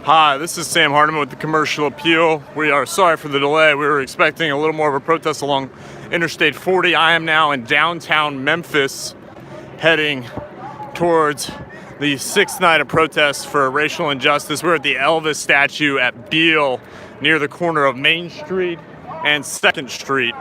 Hi, this is Sam Hardiman with the Commercial Appeal. We are sorry for the delay. We were expecting a little more of a protest along Interstate 40. I am now in downtown Memphis, heading towards the sixth night of protests for racial injustice. We're at the Elvis statue at Beale, near the corner of Main Street and 2nd Street.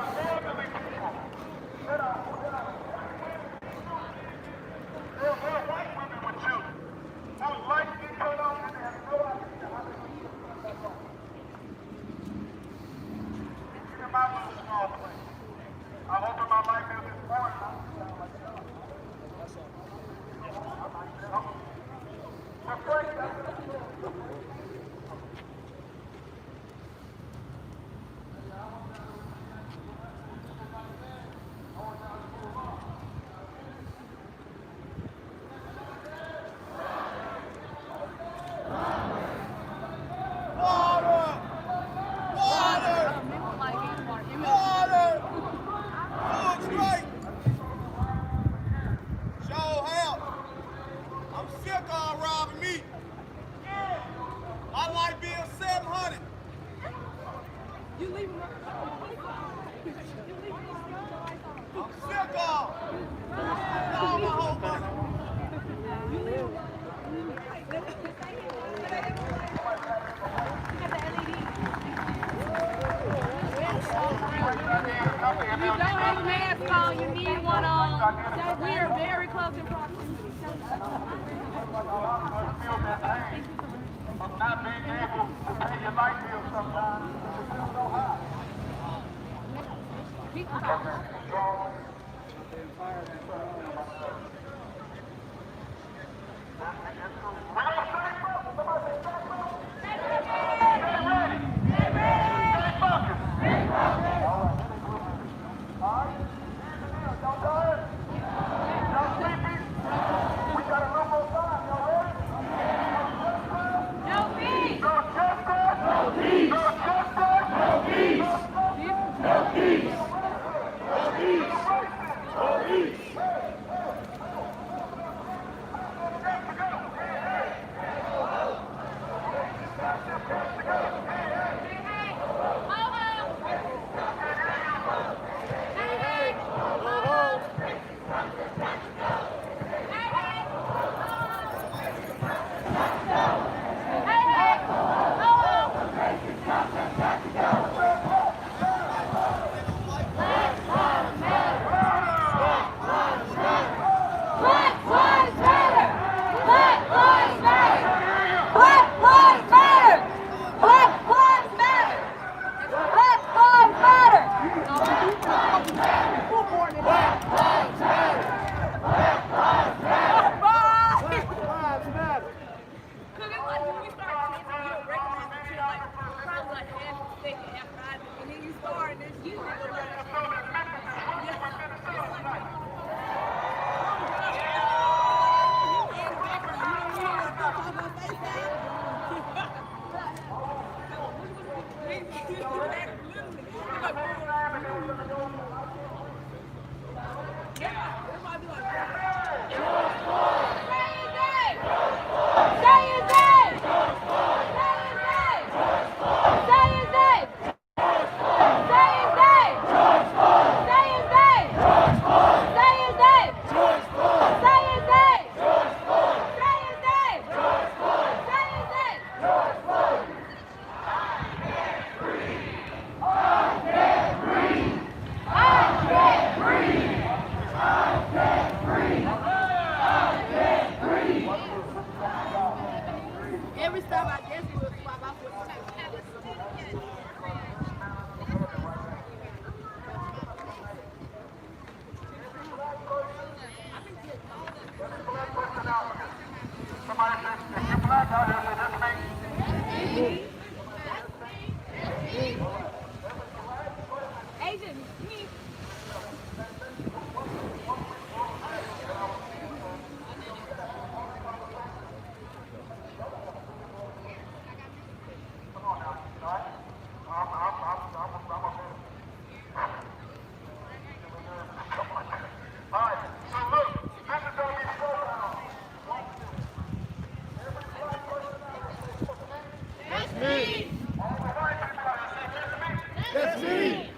That's me.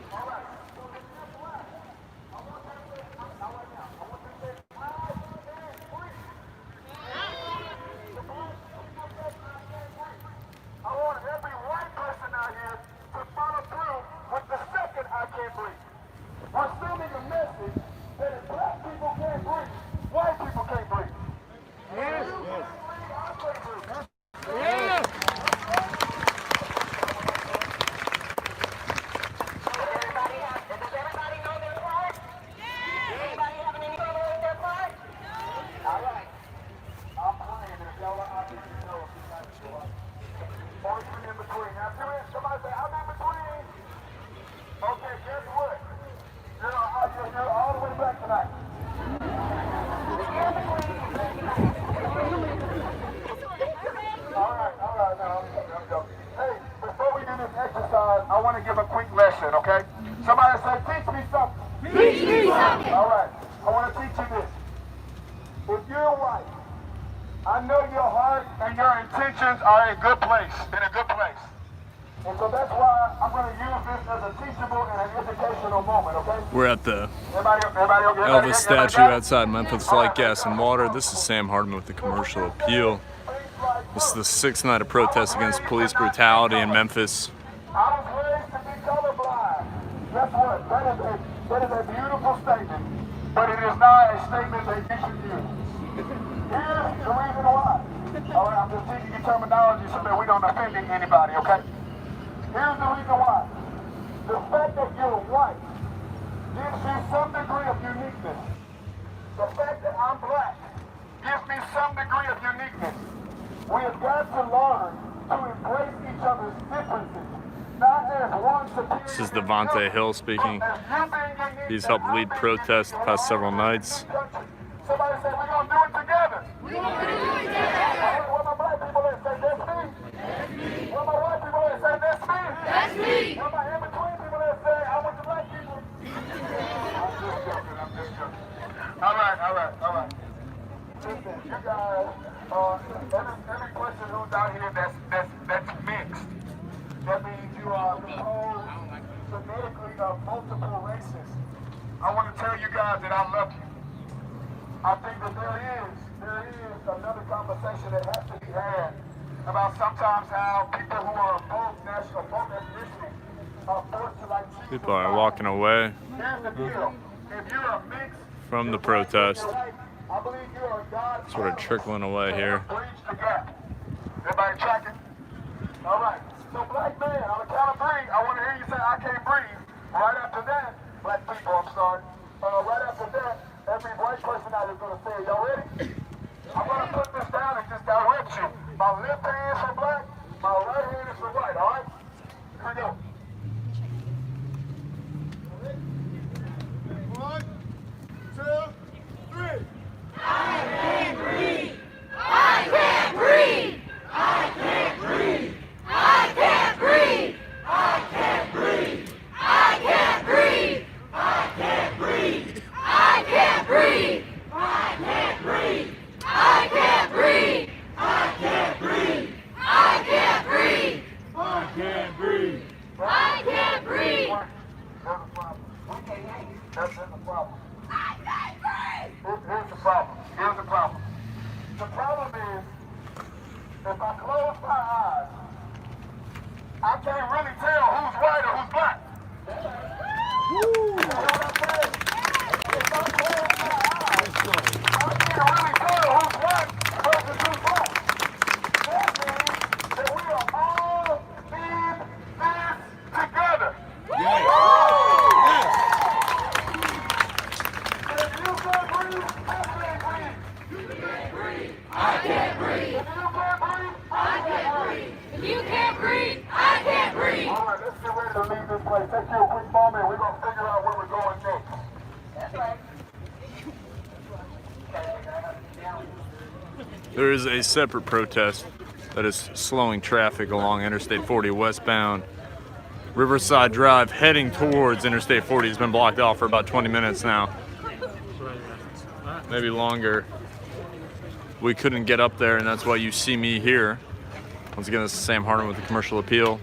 I want every white person out here to follow through with the second I can't breathe. We're sending a message that if black people can't breathe, white people can't breathe. Yes. I can't breathe. Yes. Does everybody know their part? Anybody having any trouble with their part? All right. I'm playing, and if y'all are out there, you know if you guys do it. Only three in between. Now, somebody say, I'm in between. Okay, guess what? You're all the way back tonight. All right, now, I'm joking. Hey, before we do this exercise, I want to give a quick lesson, okay? Somebody say, teach me something. Teach me something. All right, I want to teach you this. If you're white, I know your heart and your intentions are in a good place, And so that's why I'm going to use this as a teachable and an educational moment, okay? We're at the Everybody okay? Elvis statue outside Memphis Light, Gas, and Water. This is Sam Hardiman with the Commercial Appeal. This is the sixth night of protest against police brutality in Memphis. I was raised to be colorblind. Guess what? That is a beautiful statement, but it is not a statement that you should use. Here's the reason why. All right, I'm just teaching you terminology so that we don't offend anybody, okay? Here's the reason why. The fact that you're white gives you some degree of uniqueness. The fact that I'm black gives me some degree of uniqueness. We have got to learn to embrace each other's differences, not as one superior. This is Devontae Hill speaking. He's helped lead protests the past several nights. Somebody say, we're going to do it together. We're going to do it together. Where my black people at? Say, that's me. That's me. Where my white people at? Say, that's me. That's me. Where my in-between people at? Say, I want the black people. I'm just joking. All right. Listen, you guys, every person who's out here that's mixed, that means you are composed genetically of multiple races. I want to tell you guys that I love you. I think that there is another conversation that has to be had about sometimes how people who are both national, both ethnicity, are forced to like. People are walking away Here's the deal. If you're a mix from the protest. I believe you are God. Sort of trickling away here. Bridge the gap. Everybody tracking? All right. So black man, on the count of three, I want to hear you say, I can't breathe. Right after that, black people, I'm sorry. Right after that, every white person out is going to say, y'all ready? I'm going to put this down and just direct you. My left hand is for black, my right hand is for white, all right? Here we go. 1, 2, 3. I can't breathe. I can't breathe. I can't breathe. I can't breathe. I can't breathe. I can't breathe. I can't breathe. I can't breathe. I can't breathe. I can't breathe. I can't breathe. I can't breathe. I can't breathe. I can't breathe. There's a problem. We can't hear you. There's a problem. I can't breathe. Here's the problem. The problem is, if I close my eyes, I can't really tell who's white or who's black. You know what I'm saying? If I close my eyes, I can't really tell who's white versus who's black. That means that we are all in this together. If you can't breathe, I can't breathe. I can't breathe. I can't breathe. If you can't breathe, I can't breathe. All right, let's get ready to leave this place. Take you a quick moment. We're going to figure out where we're going next. That's right. There is a separate protest that is slowing traffic along Interstate 40 westbound. Riverside Drive heading towards Interstate 40 has been blocked off for about 20 minutes now. Maybe longer. We couldn't get up there, and that's why you see me here Once again, this is Sam Harden with the Commercial Appeal.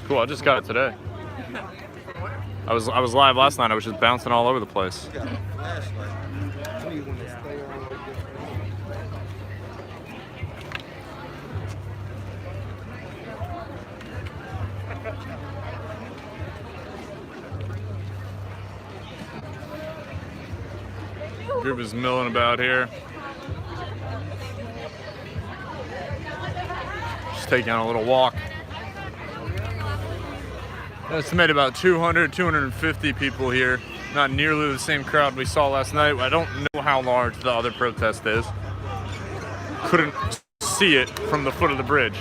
Cool, I just got it today. I was live last night. I was just bouncing all over the place. Group is milling about here. Just taking on a little walk. Estimated about 200, 250 people here. Not nearly the same crowd we saw last night. I don't know how large the other protest is. Couldn't see it from the foot of the bridge.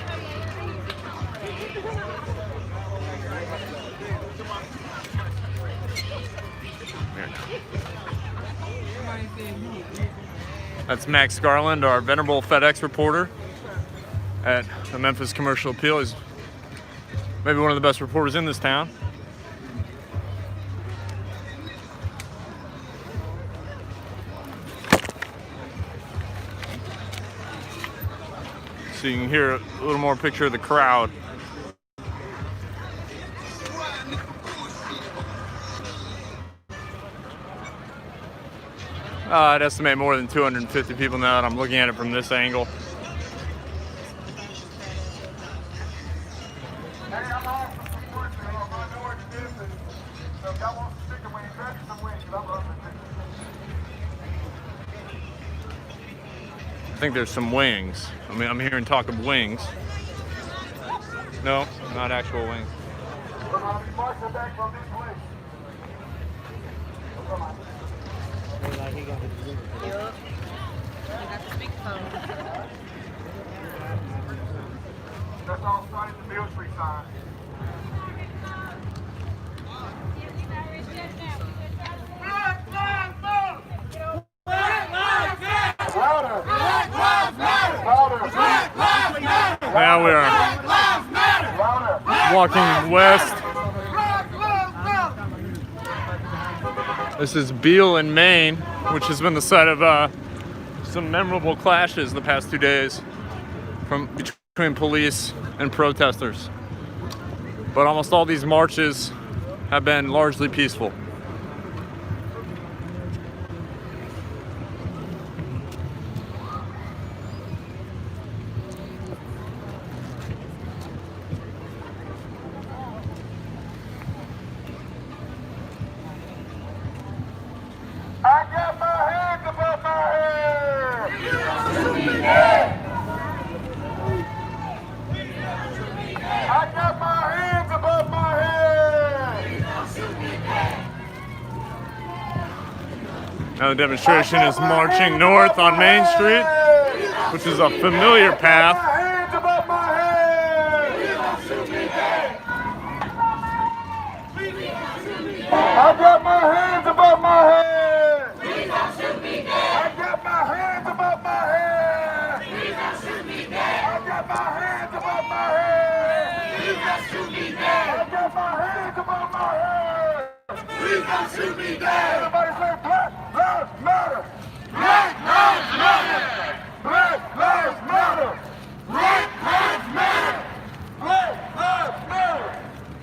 That's Max Garland, our venerable FedEx reporter at the Memphis Commercial Appeal. He's maybe one of the best reporters in this town. So you can hear a little more picture of the crowd. I'd estimate more than 250 people now that I'm looking at it from this angle. I think there's some wings. I mean, I'm hearing talk of wings. No, not actual wings. That's all started the Mill Street sign. Black Lives Matter! Black Lives Matter! Louder! Black Lives Matter! Louder! Black Lives Matter! Now we are walking west. This is Beale in Maine, which has been the site of some memorable clashes the past 2 days between police and protesters. But almost all these marches have been largely peaceful. I got my hands above my head! I got my hands above my head! Now the demonstration is marching north on Main Street, which is a familiar path. Hands above my head! I got my hands above my head! Please don't shoot me dead! I got my hands above my head! Please don't shoot me dead! I got my hands above my head! Please don't shoot me dead! I got my hands above my head! Please don't shoot me dead! Everybody say Black Lives Matter! Black Lives Matter! Black Lives Matter! Black Lives Matter! Black Lives Matter!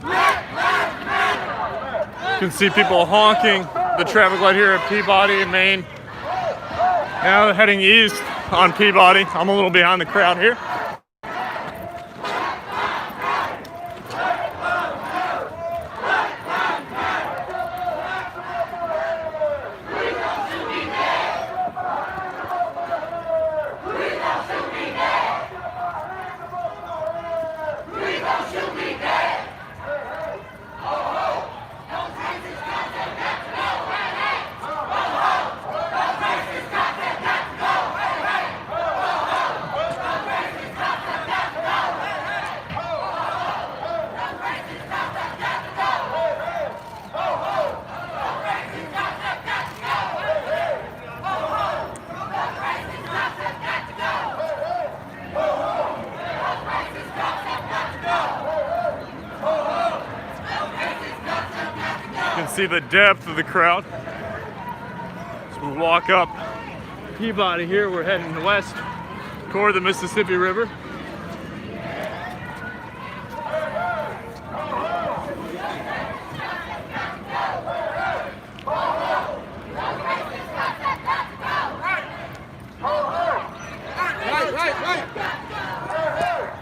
Black Lives Matter! You can see people honking the traffic light here at Peabody in Maine. Now heading east on Peabody. I'm a little behind the crowd here. See the depth of the crowd. So we walk up Peabody here, we're heading west Record the Mississippi River.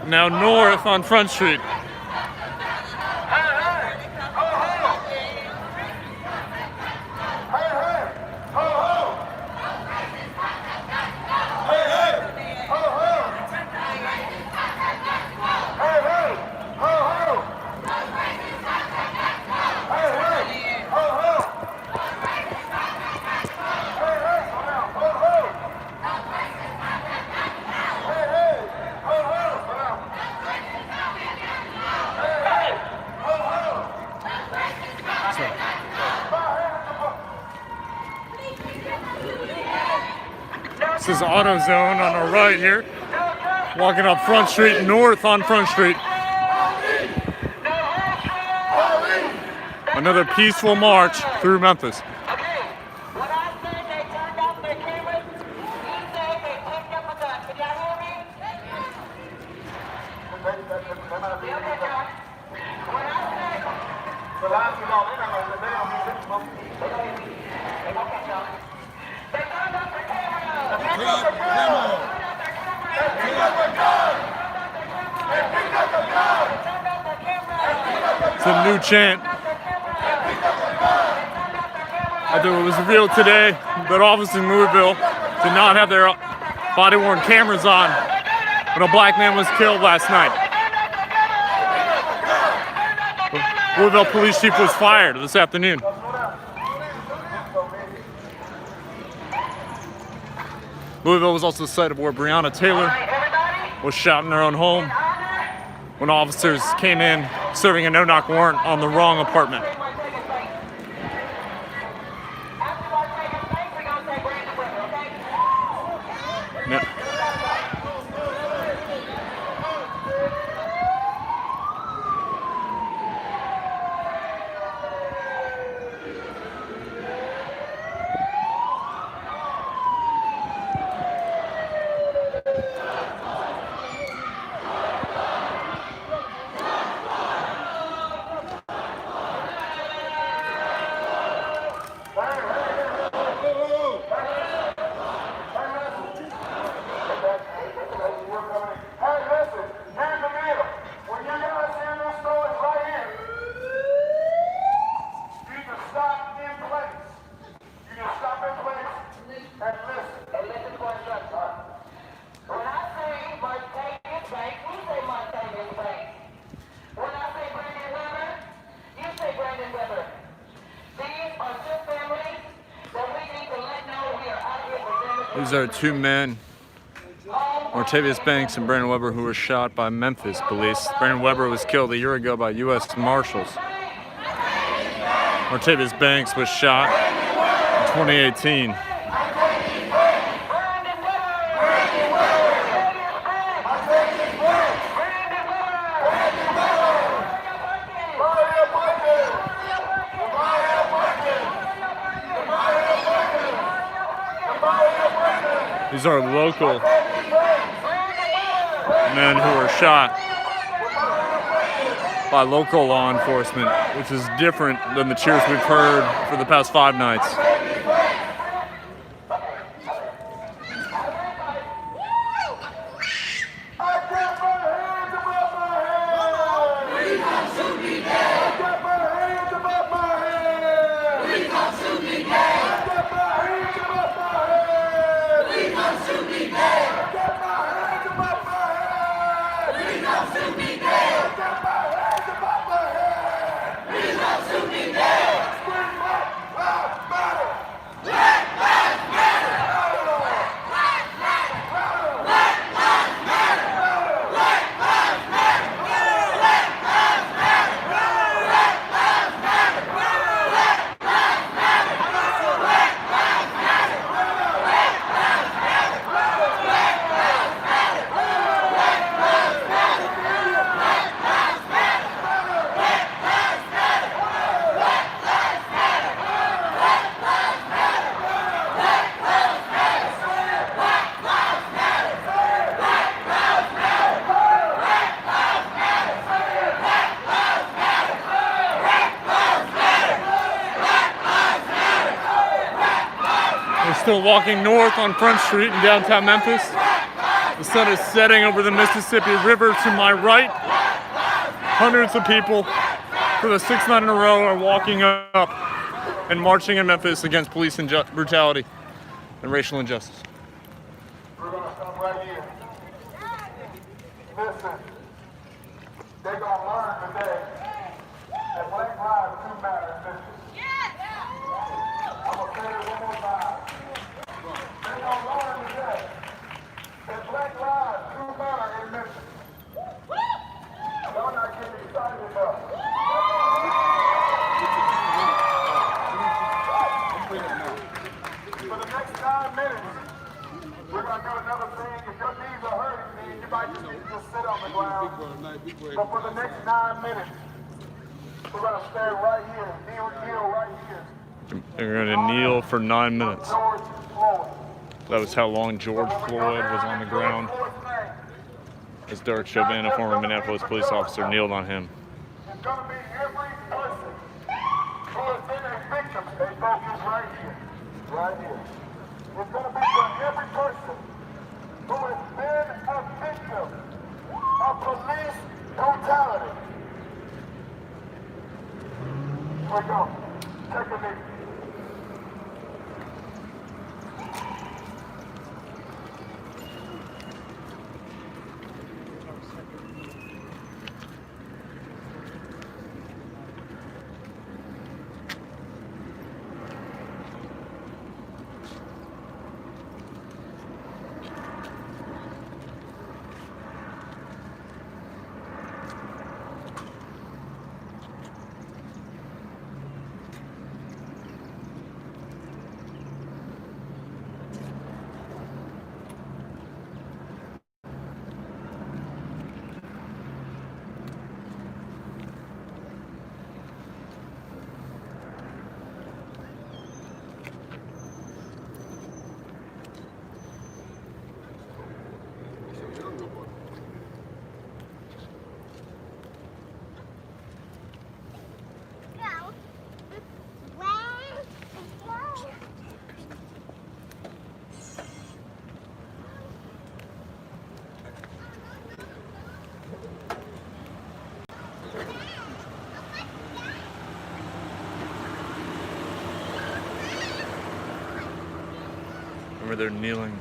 Now north on Front Street. This is AutoZone on our right here. Walking up Front Street, north on Front Street. Another peaceful march through Memphis. It's a new chant. After it was revealed today that officers in Louisville did not have their body-worn cameras on when a black man was killed last night. The Louisville police chief was fired this afternoon. Louisville was also the site of where Breonna Taylor was shot in her own home when officers came in serving a no-knock warrant on the wrong apartment. Yeah. These are two men, Martavius Banks and Brandon Weber, who were shot by Memphis police. Brandon Weber was killed a year ago by U.S. Marshals. Martavius Banks was shot in 2018. These are local men who were shot by local law enforcement, which is different than the cheers we've heard for the past 5 nights. Still walking north on Front Street in downtown Memphis. The sun is setting over the Mississippi River to my right. Hundreds of people for the 6th night in a row are walking up and marching in Memphis against police brutality and racial injustice. We're going to stop right here. Listen, they're going to learn today that Black lives do matter in Memphis. I'm going to say it one more time. They're going to learn today that Black lives do matter in Memphis. Y'all not getting excited enough. For the next 9 minutes, we're going to do another thing. If your knees are hurting, then you might just need to just sit on the ground. But for the next 9 minutes, we're going to stay right here, kneel right here. They're going to kneel for 9 minutes. George Floyd. That was how long George Floyd was on the ground as Derek Chauvin, a former Minneapolis police officer, kneeled on him. It's going to be every person who has been a victim. They focus right here. Right here. It's going to be for every person who has been a victim of police brutality. Here we go. Take a knee. Remember, they're kneeling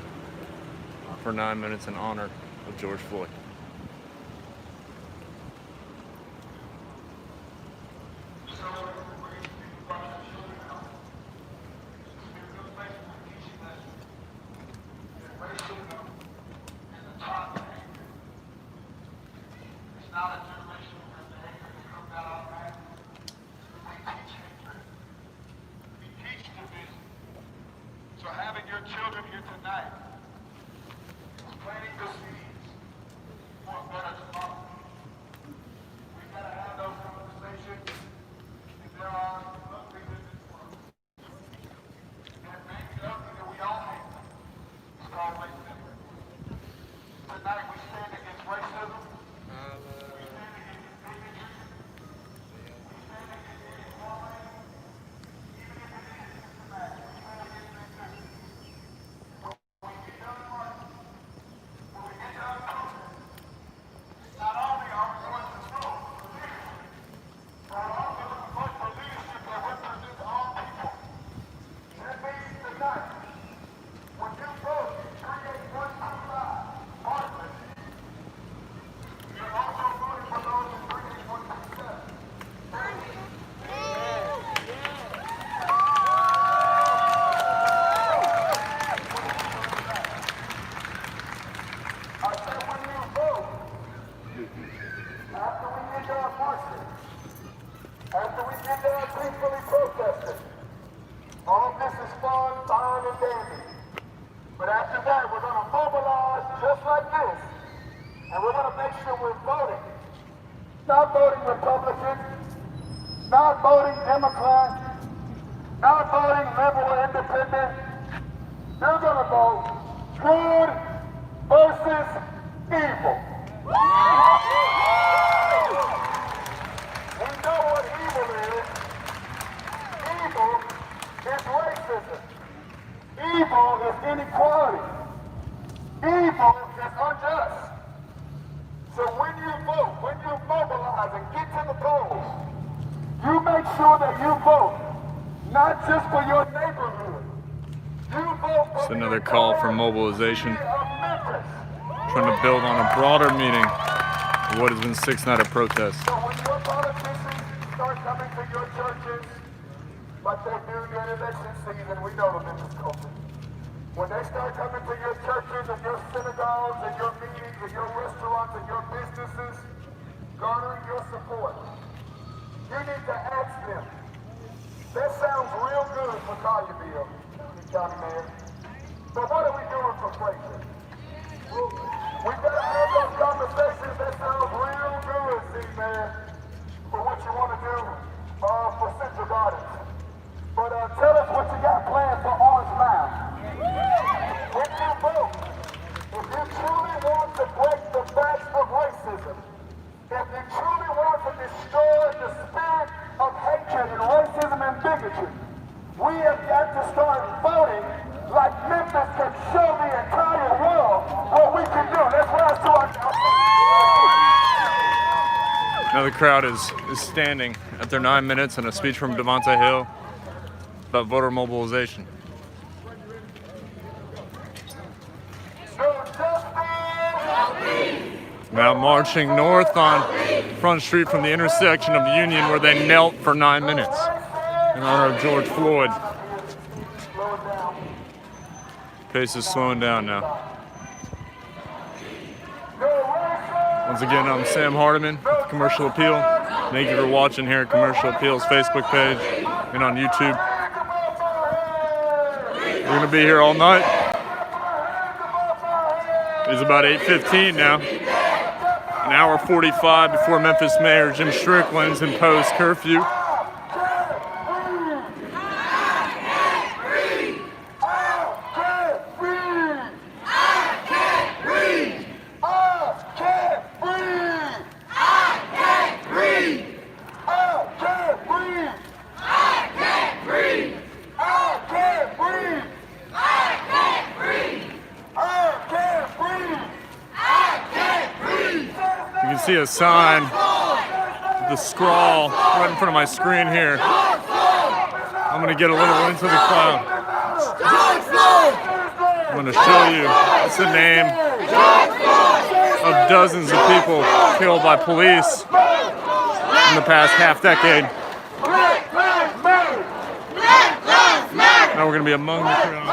for 9 minutes in honor of George Floyd. So having your children here tonight is planting the seeds for a better tomorrow. We've got to have those conversations, and there are ugly in this world. And maybe the ugly that we all hate is called racism. Tonight we stand against racism. We stand against bigotry. We stand against inequality. Even if it is systematic, we stand against racism. Not only are we going to school for leadership, but we're also looking for leadership that represents all people. That means tonight, when you vote to create 125 partners, you're also voting for those who create 127. I said when you vote, after we get done marching, after we get done peacefully protesting, all this is fun, fine, and dandy. But after that, we're going to mobilize just like this, and we're going to make sure we're voting. Not voting Republican, not voting Democrat, not voting liberal or independent. You're going to vote good versus evil. We know what evil is. Evil is racism. Evil organize and get to the polls. You make sure that you vote, not just for your neighborhood. You vote for It's the another call for entire mobilization, city of Memphis. trying to build on a broader meaning of what has been 6 nights of protest. So when your politicians start coming to your churches, like they do during election season, we know them in this culture. When they start coming to your churches and your synagogues and your meetings and your restaurants and your businesses, garnering your support, you need to ask them, that sounds real good for Collierville, County Mayor, but what are we doing for Franklin? We better have those conversations. That sounds real good, Z-Man, for what you want to do for Central Gardens. But tell us what you got planned for Orange Mound. When you vote, if you truly want to break the backs of racism, if you truly want to destroy the spirit of hatred and racism and bigotry, we have got to start voting like Memphis can show the entire world what we can do. That's what I saw. Now the crowd is standing at their 9 minutes and a speech from Devonta Hill about voter mobilization. Now marching north on Front Street from the intersection of Union, where they knelt for 9 minutes in honor of George Floyd. Pace is slowing down now. Once again, I'm Sam Hardiman with Commercial Appeal. Thank you for watching here at Commercial Appeal's Facebook page and on YouTube. We're going to be here all night. It's about 8:15 now. An hour 45 before Memphis Mayor Jim Strickland's imposed curfew. You can see a sign, the scrawl right in front of my screen here. I'm going to get a little into the crowd. I'm going to show you, it's the name of dozens of people killed by police in the past half decade. Now we're going to be among the crowd.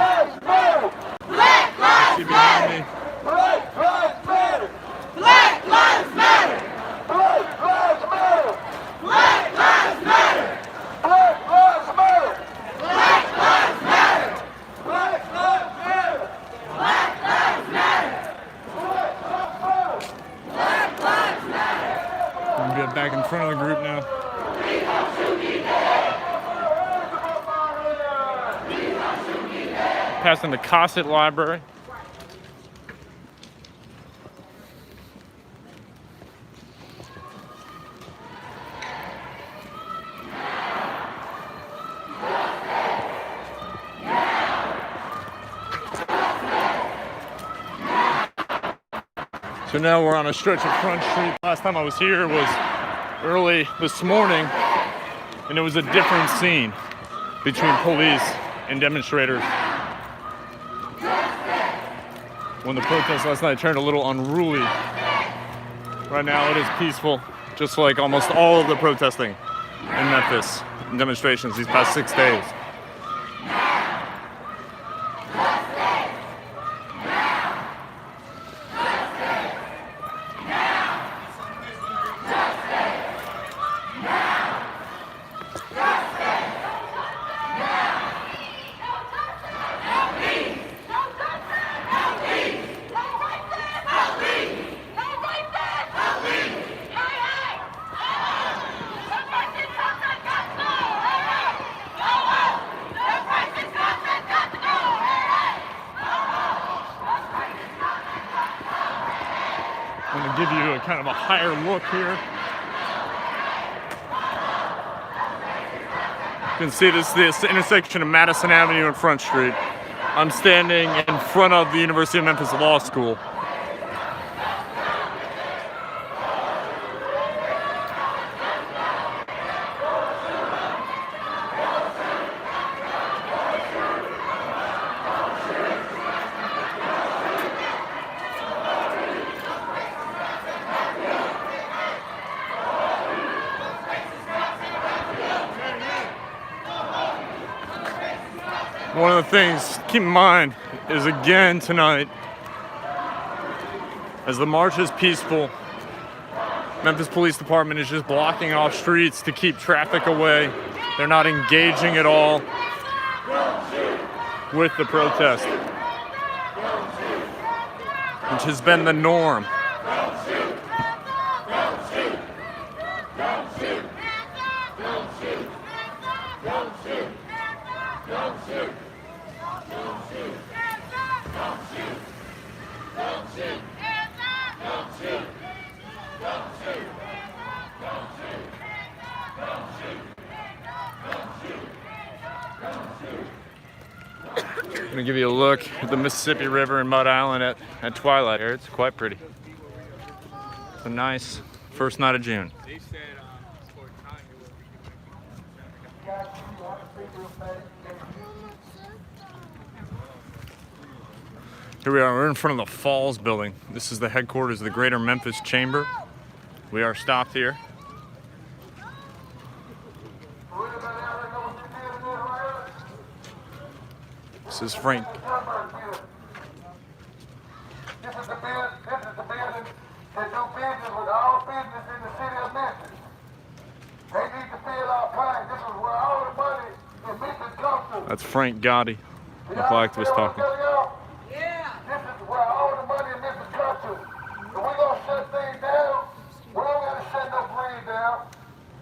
See behind me. I'm gonna get back in front of the group now. Passing the Cosset Library. So now we're on a stretch of Front Street. Last time I was here was early this morning, and it was a different scene between police and demonstrators. When the protest last night turned a little unruly, right now it is peaceful, just like almost all of the protesting in Memphis and demonstrations these past 6 days. I'm going to give you a kind of a higher look here. You can see this intersection of Madison Avenue and Front Street. I'm standing in front of the University of Memphis Law School. One of the things to keep in mind is again tonight, as the march is peaceful, Memphis Police Department is just blocking off streets to keep traffic away. They're not engaging at all with the protest, which has been the norm. I'm gonna give you a look at the Mississippi River and Mud Island at twilight here. It's quite pretty. It's a nice first night of June. Here we are, we're in front of the Falls building. This is the headquarters of the Greater Memphis Chamber. We are stopped here. This is Frank. This is the building that do business with all business in the city of Memphis. They need to fill our pine. This is where all the money in Memphis comes from. That's Frank Gotti, local activist talking. Yeah. This is where all the money in Memphis comes from. So we're going to shut things down. We don't got to shut no breed down.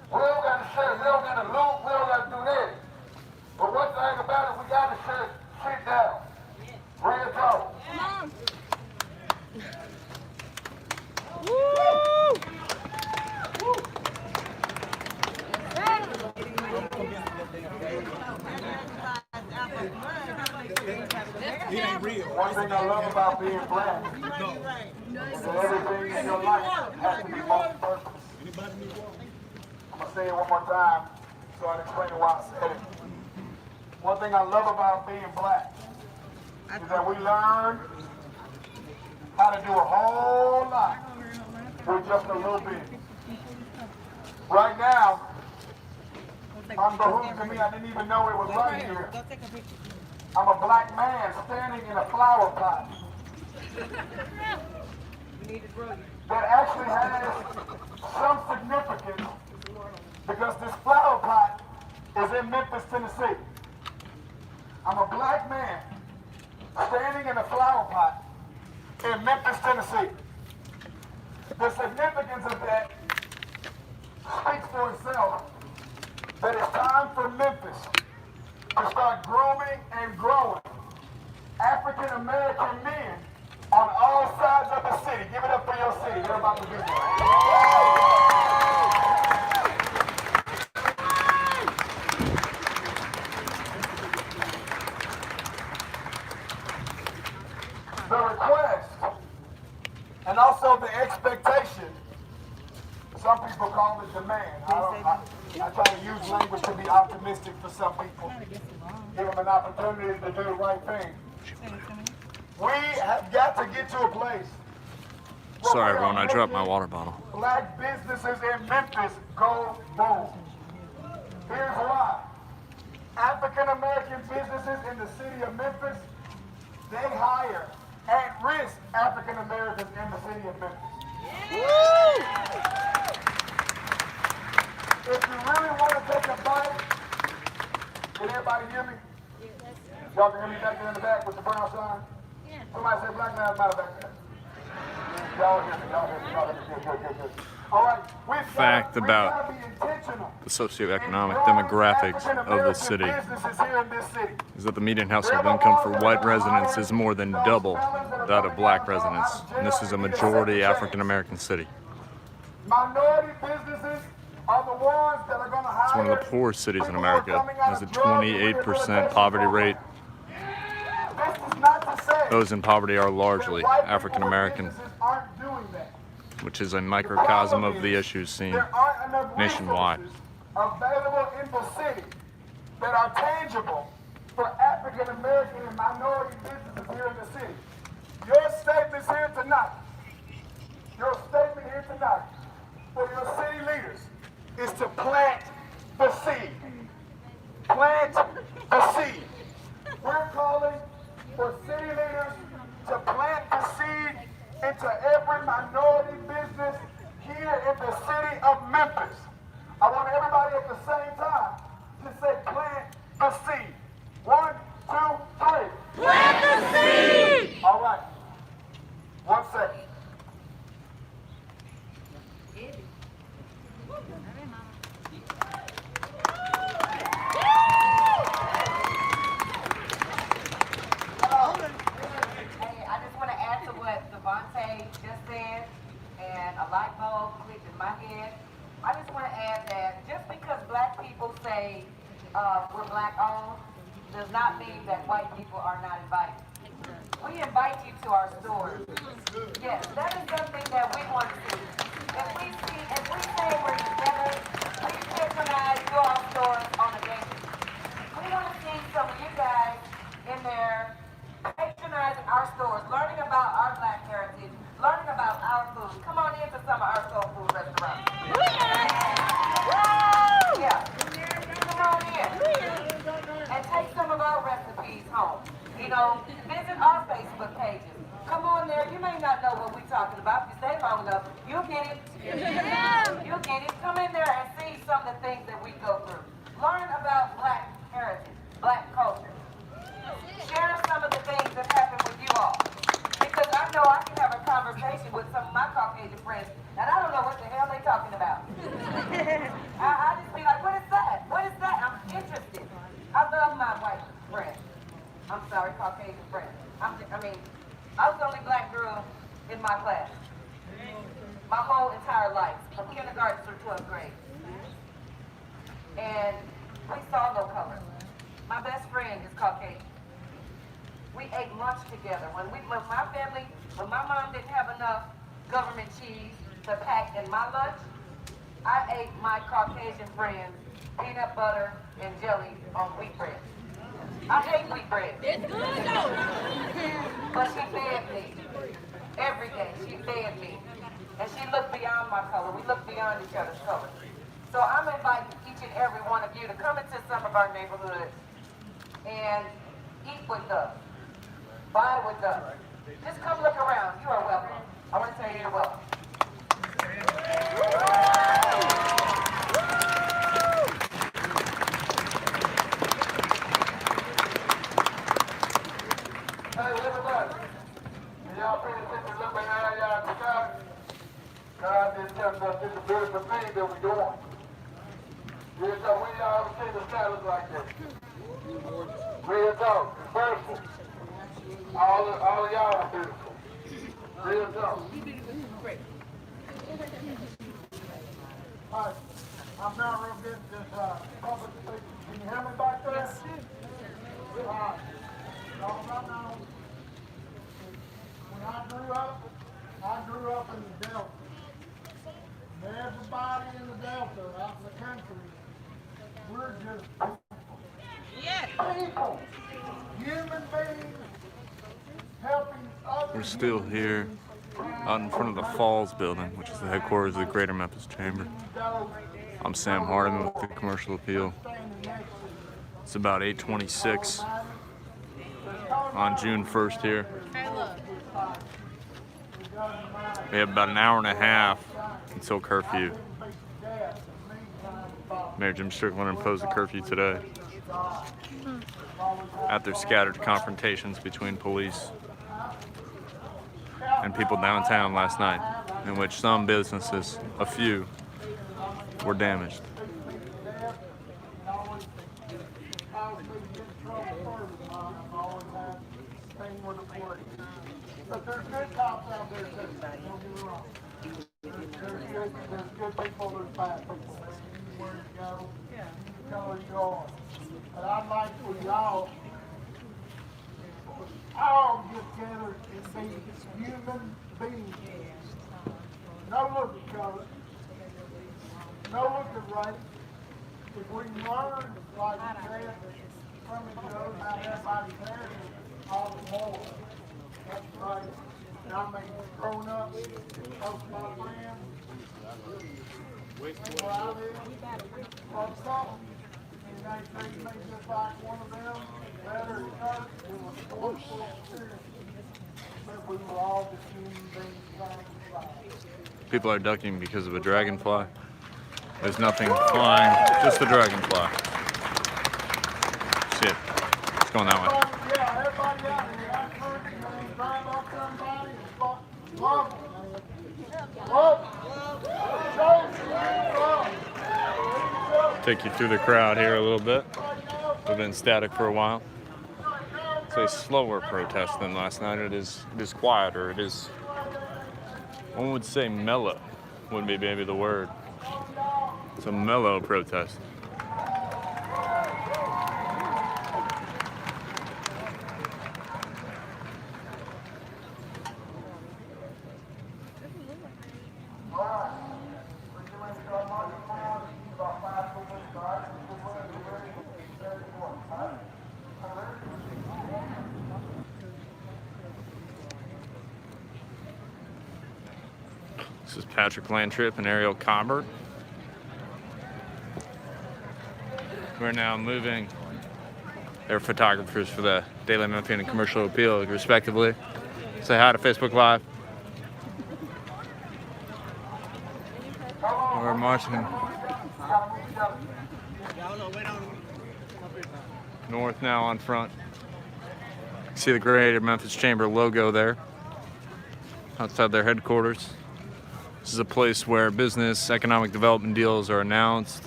We don't got to shut, we don't got to loot, we don't got to do that. But one thing about it, we got to shut shit down. Real talk. One thing I love about being black is that everything in your life has to be multi-purpose. I'm going to say it one more time so I can explain why I said it. One thing I love about being black is that we learn how to do a whole lot with just a little bit. Right now, unbeknownst to me, I didn't even know it was right here. I'm a black man standing in a flower pot that actually has some significance because this flower pot is in Memphis, Tennessee. I'm a black man standing in a flower pot in Memphis, Tennessee. The significance of that speaks for itself, that it's time for Memphis to start grooming and growing African American men on all sides of the city. Give it up for your city. You're about to be there. The request and also the expectation, some people call it demand. I try to use language to be optimistic for some people. Give them an opportunity to do the right thing. We have got to get to a place. Sorry everyone, I dropped my water bottle. Black businesses in Memphis go boom. Here's why. African American businesses in the city of Memphis, they hire at-risk African Americans in the city of Memphis. If you really want to take a bite, can everybody hear me? Y'all can hear me back there in the back with the brown sign? Somebody say Black Lives Matter back there. Y'all hear me, y'all hear me, y'all hear me. Good. All right, Fact about the socioeconomic demographics of the city is that the median household income for white residents is more than double that of black residents, and this is a majority African American city. Minority businesses are the ones that are going to hire. It's one of the poorest cities in America. It has a 28% poverty rate. Those in poverty are largely African American, which is a microcosm of the issues seen nationwide. Available in the city that are tangible for African American and minority businesses here in the city. Your statements here tonight, for your city leaders is to plant the seed. Plant the seed. We're city of Memphis. I want everybody at the same time to say plant the seed. 1, 2, 3. Plant the seed! All right. 1 second. I just want to add to what Devontae just said, and a light bulb clicked in my head. I just want to add that just because black people say we're black owned does not mean that white people are not invited. We invite you to our stores. Yes, that is something that we want to see. If we say we're together, please patronize your stores on a daily. We want to see some of you guys in there patronizing our stores, learning about our black heritage, learning about our food. Come on into some of our soul food restaurants. Yeah. Come on in. And take some of our recipes home. You know, visit our Facebook pages. Come on there. You may not know what we're talking about. If you stay long enough, you'll get it. You'll get it. Come in there and see some of the things that we go through. Learn about black heritage, black culture. Share some of the things that happen with you all. Because I know I can have a conversation with some of my Caucasian friends, and I don't know what the hell they're talking about. I just be like, what is that? What is that? I'm interested. I love my white friends. I'm sorry, Caucasian friends. I was the only black girl in my class. My whole entire life, from kindergarten through 12th grade. And we saw no color. My best friend is Caucasian. We ate lunch together. When my mom didn't have enough government cheese to pack in my lunch, I ate my Caucasian friend's peanut butter and jelly on wheat bread. I hate wheat bread. It's good though. But she fed me. Every day, she fed me. And she looked beyond my color. We looked beyond each other's color. So I'm inviting each and every one of you to come into some of our neighborhoods and eat with us. Buy with us. Just come look around. You are welcome. I want to tell you you're welcome. Hey, everybody. Y'all pay attention, look behind y'all in the sky. God is telling us this is a beautiful thing that we're doing. Real talk, when y'all ever seen the sky look like this? Real talk, it's beautiful. All of y'all are beautiful. Real talk. All right, I'm now real good at this public speaking. Can you hear me back there? Yes, sir. All right. Right now, when I grew up in the Delta. And everybody in the Delta, out in the country, we're just people, human beings, helping others. We're still here out in front of the Falls building, which is the headquarters of the Greater Memphis Chamber. I'm Sam Hardiman with the Commercial Appeal. It's about 8:26 on June 1st here. We have about an hour and a half until curfew. Mayor Jim Strickland imposed a curfew today after scattered confrontations between police and people downtown last night, in which some businesses, a few, were damaged. But there's good cops out there too, don't get me wrong. There's good people, there's bad people. Where you go, the color you are. But I'd like for y'all all get together and be human beings. No look at color, no look at race. If we learn like that from each other, how everybody's there, all the more. That's right. And I mean, grown up, most of my friends, where I live, from something, and they treat me just like one of them, better at church, it was a wonderful experience. But we were all just human beings trying to survive. People are ducking because of a dragonfly. There's nothing flying, just the dragonfly. See it. It's going that way. Yeah, everybody out here. I encourage you, man. Drive up somebody and start loving. Take you through the crowd here a little bit. We've been static for a while. It's a slower protest than last night. It is quieter. It is, one would say mellow, wouldn't be maybe the word. It's a mellow protest. This is Patrick Landtrip and Ariel Cobbert. We're now moving. They're photographers for the Daily Memphian and Commercial Appeal, respectively. Say hi to Facebook Live. We're marching north now on front. See the Greater Memphis Chamber logo there outside their headquarters. This is a place where business, economic development deals are announced.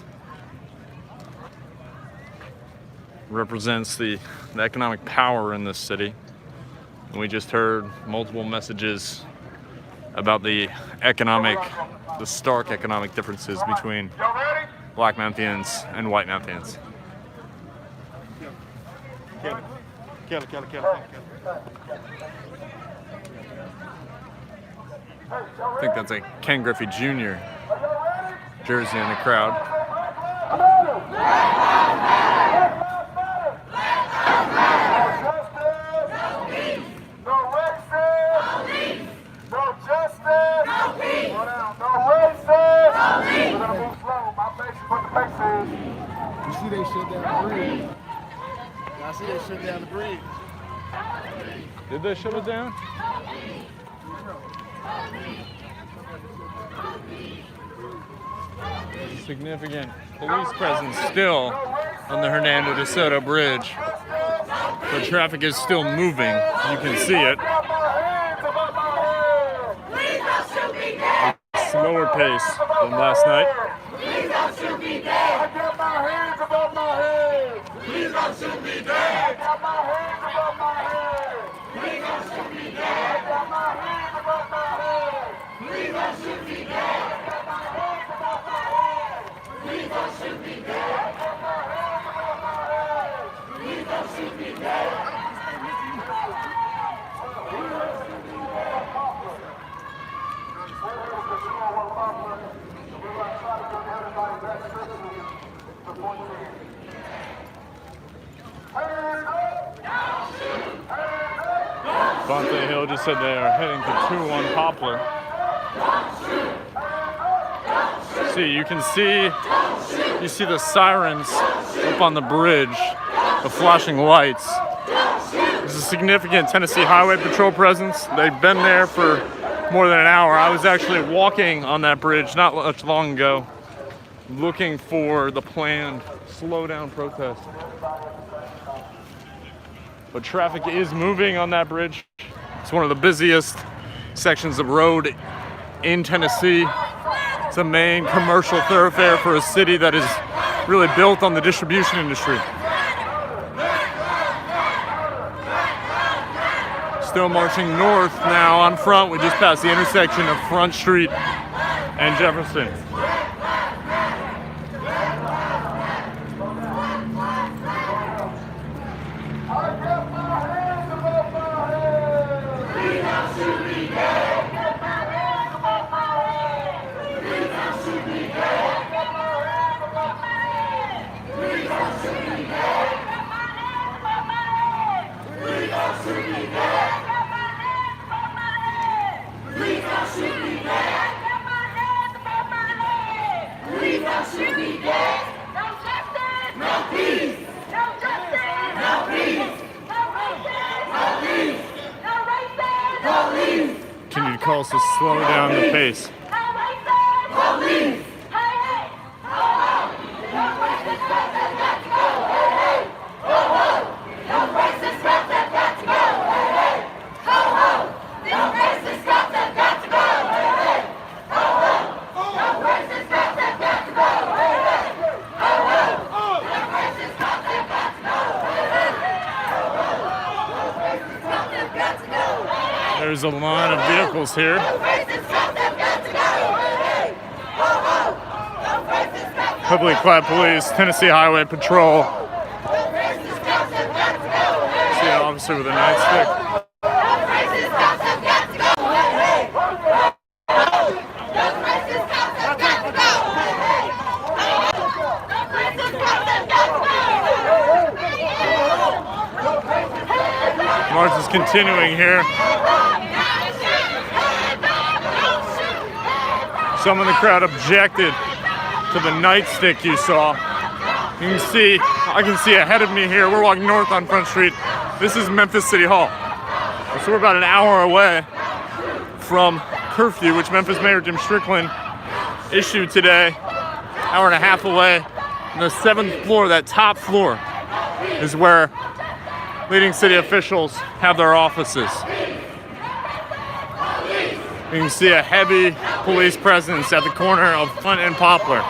Represents the economic power in this city. And we just heard multiple messages about the stark economic differences between black Memphians and white Memphians. I think that's a Ken Griffey Jr. jersey in the crowd. You see they shut down the bridge. I see they shut down the bridge. Did they shut it down? Significant police presence still on the Hernando de Soto Bridge. The traffic is still moving. You can see it. Slower pace than last night. Please don't shoot me dead. I got my hands above my head. Please don't shoot me dead. I got my hands above my head. Please don't shoot me dead. I got my hands above my head. Please don't shoot me dead. I got my hands above my head. Please don't shoot me dead. I got my hands above my head. Please don't shoot me dead. Bonte Hill just said they are heading to 2-1 Poplar. See, you see the sirens up on the bridge, the flashing lights. There's a significant Tennessee Highway Patrol presence. They've been there for more than an hour. I was actually walking on that bridge not much long ago, looking for the planned slow-down protest. But traffic is moving on that bridge. It's one of the busiest sections of road in Tennessee. It's a main commercial thoroughfare for a city that is really built on the distribution industry. Still marching north now on front. We just passed the intersection of Front Street and Jefferson. Continue to call us to slow down the pace. There's a line of vehicles here. Heavily clad police, Tennessee Highway Patrol. See an officer with a nightstick. March is continuing here. Some of the crowd objected to the nightstick you saw. You can see, I can see ahead of me here, we're walking north on Front Street. This is Memphis City Hall. So we're about an hour away from curfew, which Memphis Mayor Jim Strickland issued today. Hour and a half away. And the 7th floor, that top floor, is where leading city officials have their offices. You can see a heavy police presence at the corner of Front and Poplar.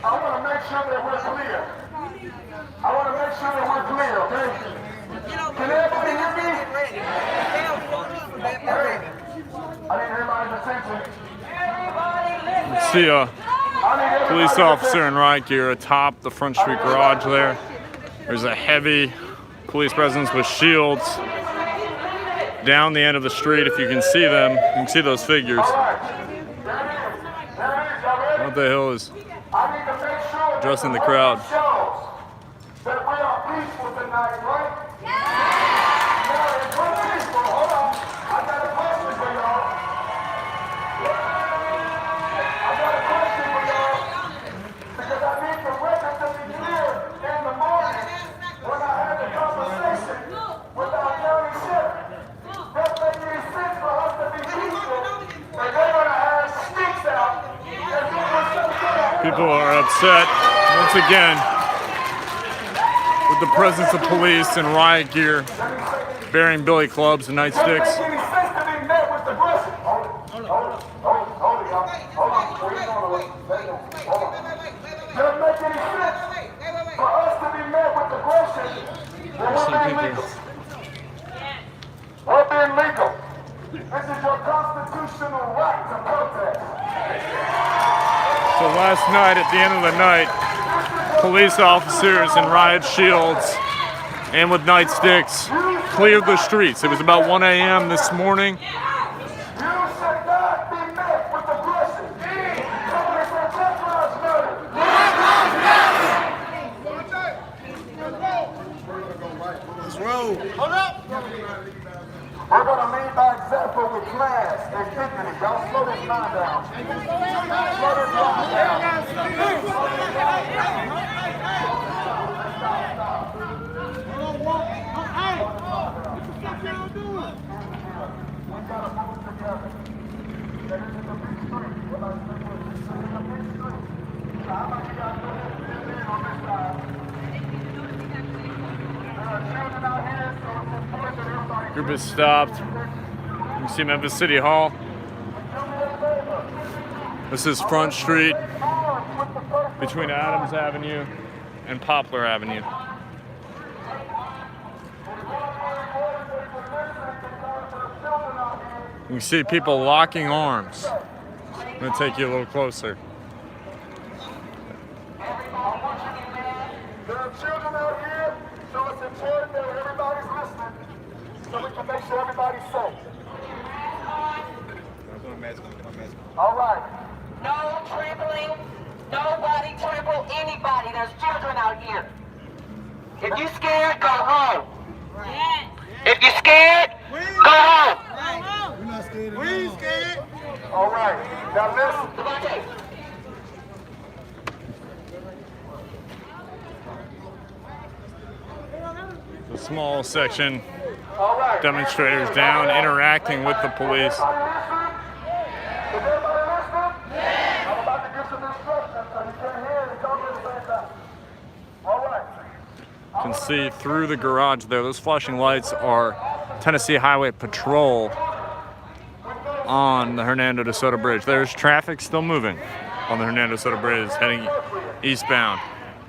I want to make sure that we're clear. I want to make sure that we're clear, okay? Can everybody hear me? I need everybody's attention. You see a police officer in riot gear atop the Front Street garage there. There's a heavy police presence with shields down the end of the street. If you can see them, you can see those figures. What the hell is addressing the crowd? That we are peaceful tonight, right? Now, if we're peaceful, hold on. I got a question for y'all. Because I need the record to be clear in the morning when I had the conversation with our county sheriff. That makes any sense for us to be peaceful, and they're going to have sticks out. People are upset once again with the presence of police in riot gear bearing billy clubs and nightsticks. We're being legal. This is your constitutional right to protest. So last night, at the end of the night, police officers in riot shields and with nightsticks cleared the streets. It was about 1 a.m. this morning. You should not be met with aggression. Somebody said Black Lives Matter. Let's roll. Hold up. We're going to lead by example with class and dignity. Y'all slow this mind down. Slow this mind down. We got to move together. This is a big street. This is a big street. How much you got to do on this side? There are children out here, so it's important that everybody... Group is stopped. You see Memphis City Hall. This is Front Street between Adams Avenue and Poplar Avenue. You can see people locking arms. I'm going to take you a little closer. There are children out here, so it's important that everybody's listening so we can make sure everybody's safe. All right. No trampling. Nobody trample anybody. There's children out here. If you scared, go home. If you're scared, go home. We're not scared. We ain't scared. All right. Now listen. A small section Demonstrators down, interacting with the police. You can see through the garage there, those flashing lights are Tennessee Highway Patrol on the Hernando de Soto Bridge. There's traffic still moving on the Hernando de Soto Bridge heading eastbound.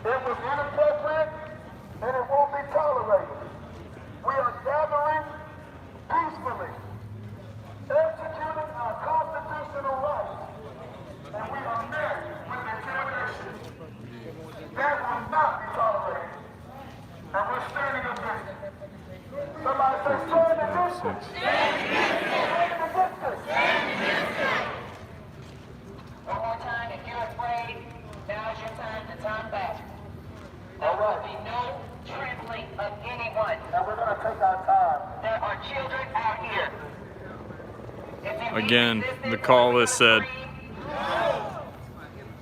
It was inappropriate and it won't be tolerated. We are gathering peacefully, executing our constitutional rights, and we are met with determination. That will not be tolerated. And we're standing against it. Somebody say, stand against it. Stand against it. Stand against it. One more time, if you're afraid, now's your time to turn back. There will be no trampling of anyone. And we're going to take our time. There are children out here. Again, the call is said.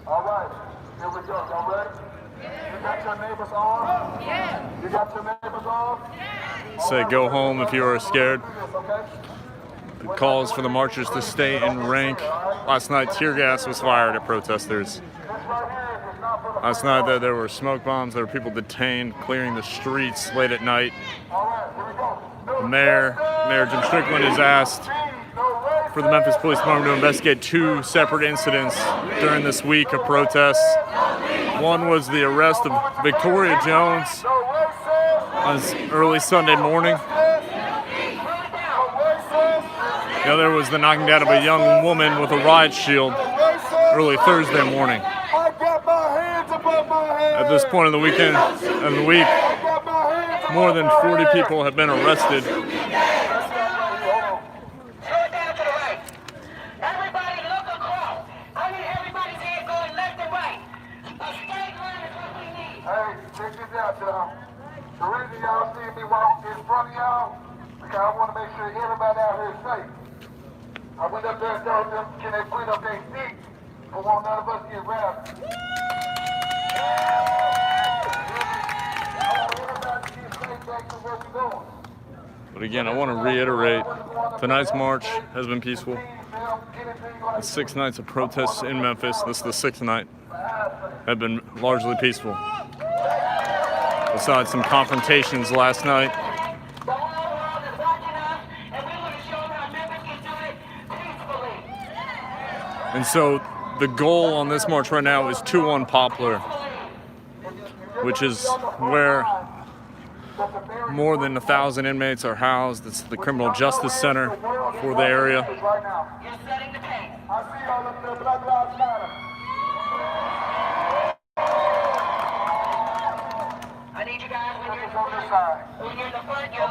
All right, here we go. Y'all ready? You got your neighbor's arm? Yeah. You got your neighbor's arm? Say go home if you are scared. Okay? The calls for the marchers to stay in rank. Last night, tear gas was fired at protesters. Last night, there were smoke bombs. There were people detained, clearing the streets late at night. The Mayor Jim Strickland, is asked for the Memphis Police Department to investigate 2 separate incidents during this week of protests. One was the arrest of Victoria Jones on early Sunday morning. The other was the knocking down of a young woman with a riot shield early Thursday morning. At this point in the week, more than 40 people have been arrested. Check this out, y'all. The reason y'all see me walk in front of y'all, because I want to make sure everybody out here is safe. I went up there and told them, can they put up their feet? But won't none of us get robbed. I want everybody to get safe back to where we're going. But again, I want to reiterate, tonight's march has been peaceful. The 6 nights of protests in Memphis, this is the 6th night, have been largely peaceful. Besides some confrontations last night. And so the goal on this march right now is 2-1 Poplar, which is where more than 1,000 inmates are housed. It's the criminal justice center for the area.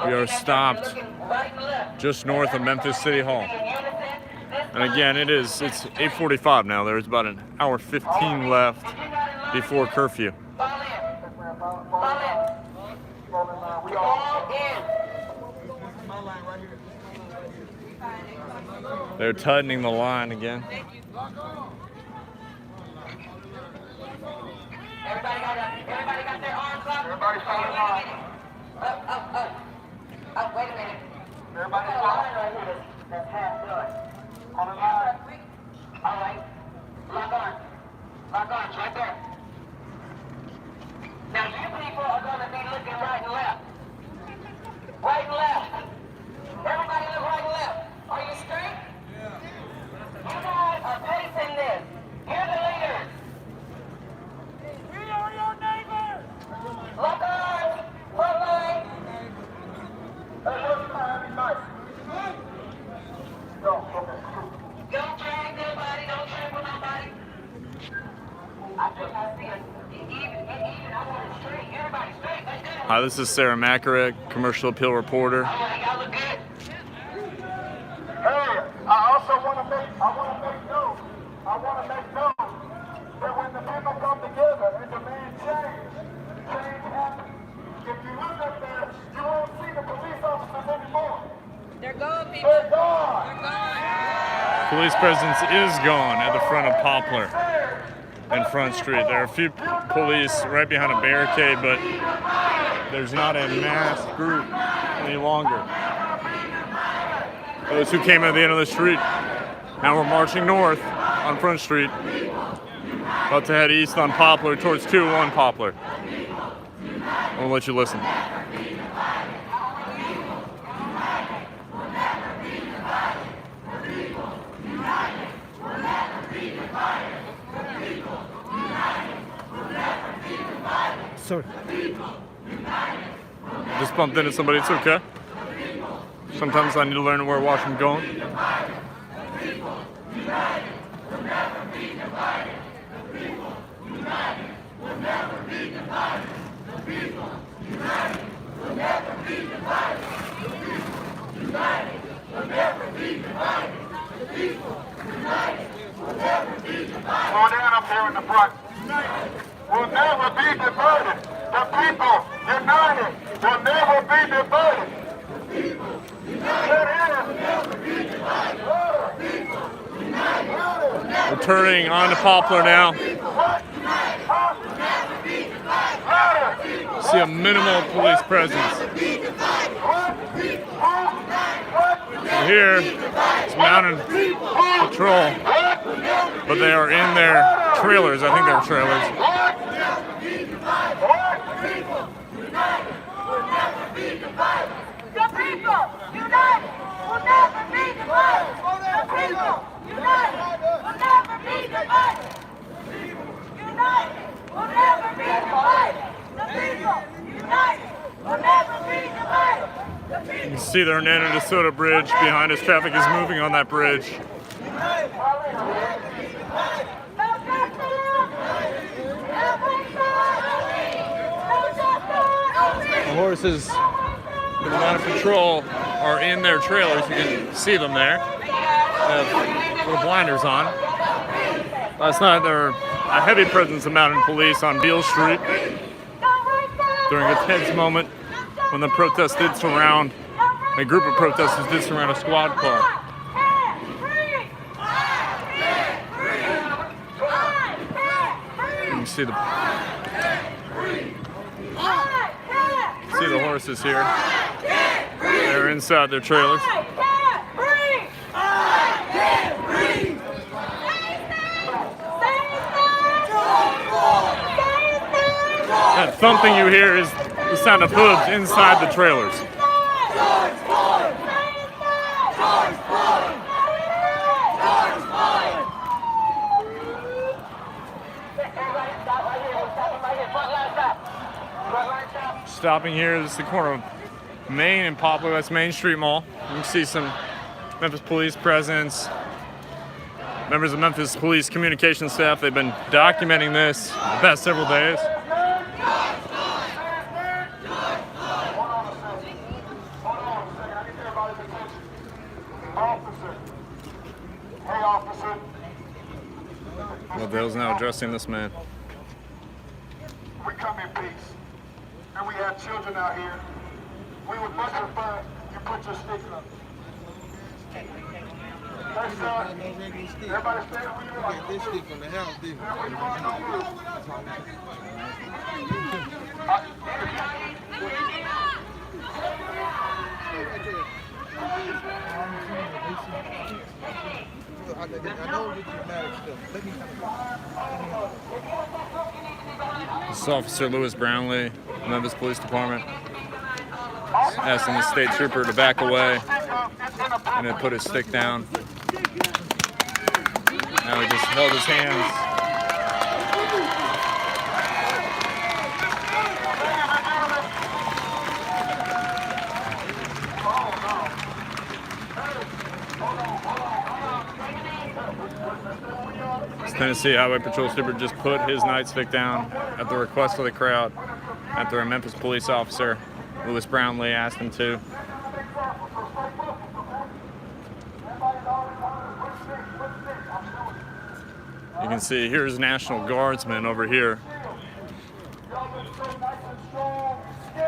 We are stopped just north of Memphis City Hall. And again, it's 8:45 now. There's about an hour 15 left before curfew. They're tightening the line again. Everybody got their arms up? Everybody's on the line. Up, wait a minute. Everybody's on the line right here that's half done. On the line. All right. Lock arms. Lock arms right there. Now you people are going to be looking right and left. Right and left. Everybody look right and left. Are you straight? Yeah. You guys are pacing this. You're the leaders. We are your neighbors. Lock arms. Front line. Don't drag nobody. Don't trample nobody. I think I see it. Even, I want it straight. Everybody straight. Let's go. Hi, this is Sarah Makarek, commercial appeal reporter. All right, y'all look good. Hey, I also want to make known that when the people come together and demand change happens. If you look up there, you won't see the police officers anymore. They're gone, people. They're gone. They're gone. Police presence is gone at the front of Poplar and Front Street. There are a few police right behind a barricade, but there's not a mass group any longer. Those who came at the end of the street. Now we're marching north on Front Street. About to head east on Poplar towards 201 Poplar. I'll let you listen. Sorry. Just bumped into somebody, it's okay. Sometimes I need to learn where to watch them going. Slow down up here in the front. We'll never be divided. The people united will never be divided. We're turning onto Poplar now. See a minimal police presence. Here, it's mounted patrol, but they are in their trailers. I think they're trailers. The people united will never be divided. The people united will never be divided. United will never be divided. The people united will never be divided. You can see the Hernando de Soto Bridge behind us. Traffic is moving on that bridge. The horses for the mounted patrol are in their trailers. You can see them there. They have little blinders on. Last night there were a heavy presence of mounted police on Beale Street during a tense moment when the protest did surround, a group of protesters did surround a squad car. You can see the horses here. They're inside their trailers. That thumping you hear is the sound of hooves inside the trailers. Stopping here, this is the corner of Main and Poplar. That's Main Street Mall. You can see some Memphis police presence. Members of Memphis police communication staff, they've been documenting this the past several days. Odell's now addressing this man. We come in peace, and we have children out here. We would much prefer you put your sticks up. Everybody stand where you are. Get this stick from the house, didn't I know what you matter stuff. Let me This is Officer Lewis Brownlee, Memphis Police Department, asking the state trooper to back away and then put his stick down. Now he just held his hands. Tennessee Highway Patrol Trooper just put his nightstick down at the request of the crowd after a Memphis police officer, Lewis Brownlee, asked him to. You can see here's National Guardsmen over here.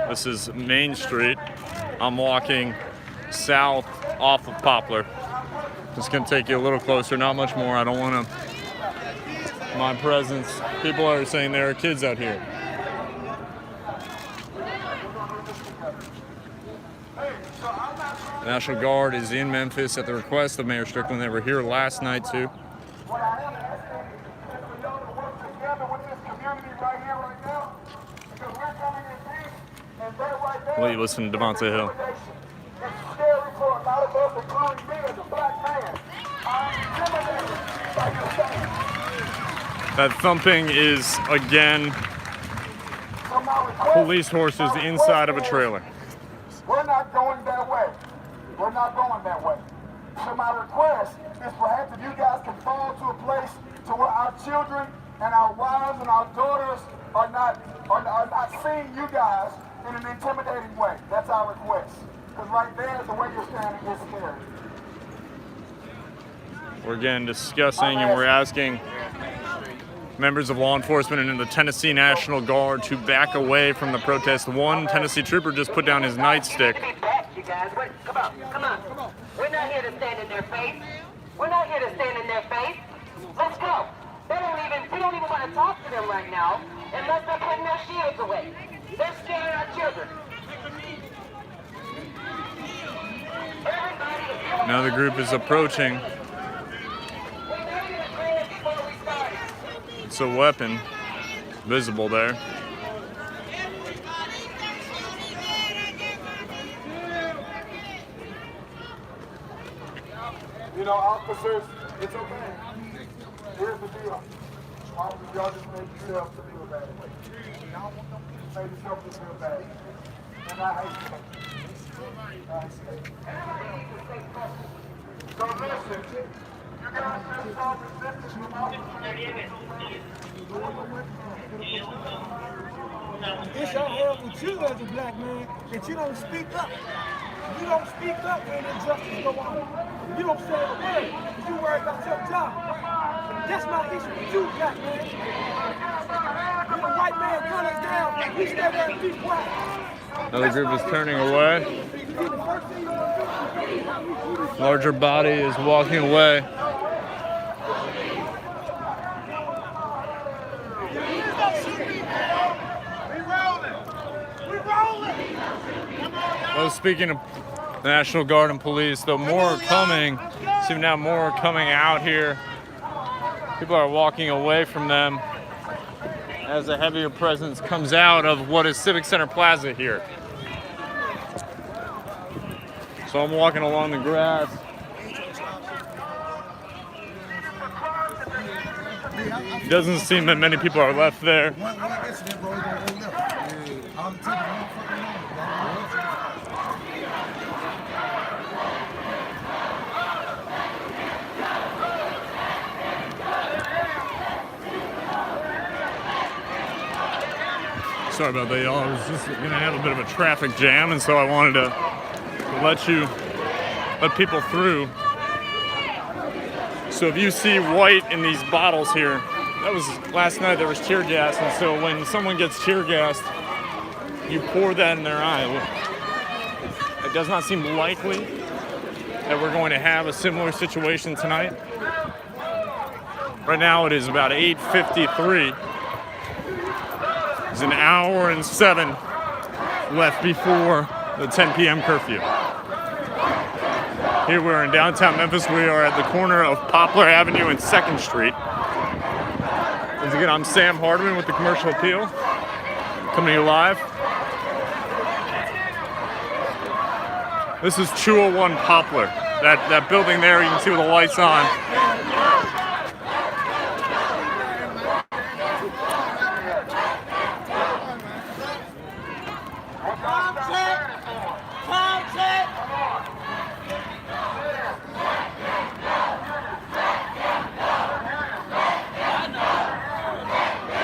This is Main Street. I'm walking south off of Poplar. Just gonna take you a little closer, not much more. I don't want to. My presence. People are saying there are kids out here. Hey, The National Guard is in Memphis at the request of Mayor Strickland. They were here last night too. What I am asking is for y'all to work together with this community right here, right now, because we're coming in peace, and that right there. Well, you listen to Devontae Hill. It's scary for a lot of us, including me as a black man. I'm intimidated by your faith. That thumping is again So my request- police horses inside of a trailer. We're not going that way. We're not going that way. So my request is perhaps if you guys can fall to a place to where our children and our wives and our daughters are not seeing you guys in an intimidating way. That's our request. Because right there, the way you're standing is scary. We're again discussing and we're asking members of law enforcement and the Tennessee National Guard to back away from the protest. One Tennessee trooper just put down his nightstick. You guys, come on. We're not here to stand in their face. We're not here to stand in their face. Let's go. We don't even want to talk to them right now unless they're putting their shields away. They're scaring our children. Now the group is approaching. It's a weapon visible there. You know, officers, it's okay. Here's the deal. Officers, y'all just made yourselves to feel bad. Made yourself to feel bad. And I hate you. So listen, you guys just saw resistance from officers. It's your hell with you as a black man that you don't speak up. You don't speak up when injustice go on. You don't say a word because you worry about your job. That's my issue with you, black man. When a white man guns down, we stay there and be quiet. Another group is turning away. Larger body is walking away. Well, speaking of the National Guard and police, though more are coming, see now more are coming out here. People are walking away from them as a heavier presence comes out of what is Civic Center Plaza here. So I'm walking along the grass. It doesn't seem that many people are left there. Sorry about that, y'all. I was just gonna have a bit of a traffic jam, and so I wanted to let people through. So if you see white in these bottles here, that was last night. There was tear gas, and so when someone gets tear gassed, you pour that in their eye. It does not seem likely that we're going to have a similar situation tonight. Right now, it is about 8:53. There's an hour and 7 left before the 10 p.m. curfew. Here we're in downtown Memphis. We are at the corner of Poplar Avenue and 2nd Street. Once again, I'm Sam Hardiman with the Commercial Appeal, coming to you live. This is 201 Poplar. That building there, you can see with the lights on.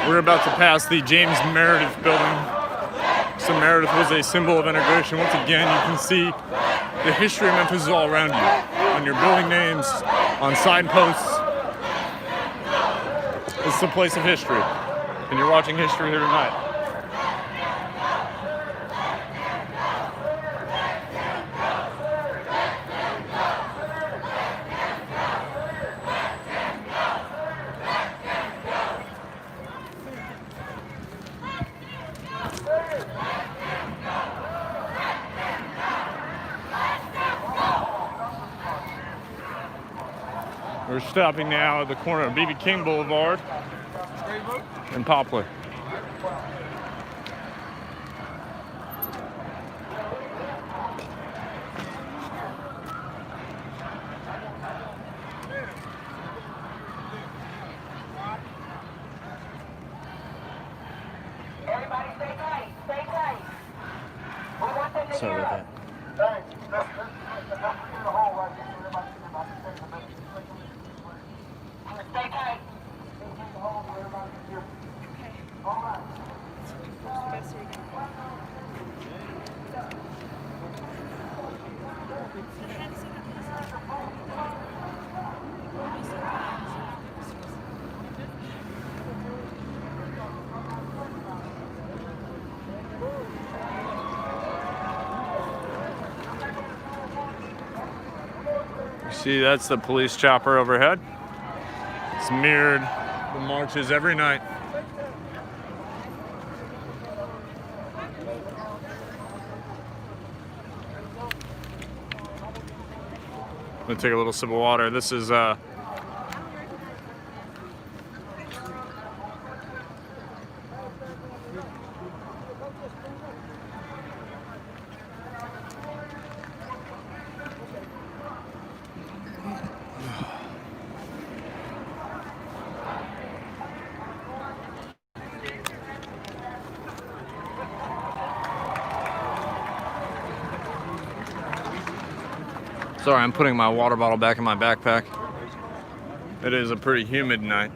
We're about to pass the James Meredith building. So Meredith was a symbol of integration. Once again, you can see the history of Memphis is all around you. On your building names, on signposts. It's a place of history. And you're watching history here tonight. We're stopping now at the corner of B.B. King Boulevard and Poplar. Everybody stay tight, stay tight. We want them to Sorry hear about us. that. Hey, let's get a hole right here. Everybody Stay tight. You see, that's the police chopper overhead. It's mirrored the marches every night. I'm gonna take a little sip of water. This is sorry, I'm putting my water bottle back in my backpack. It is a pretty humid night.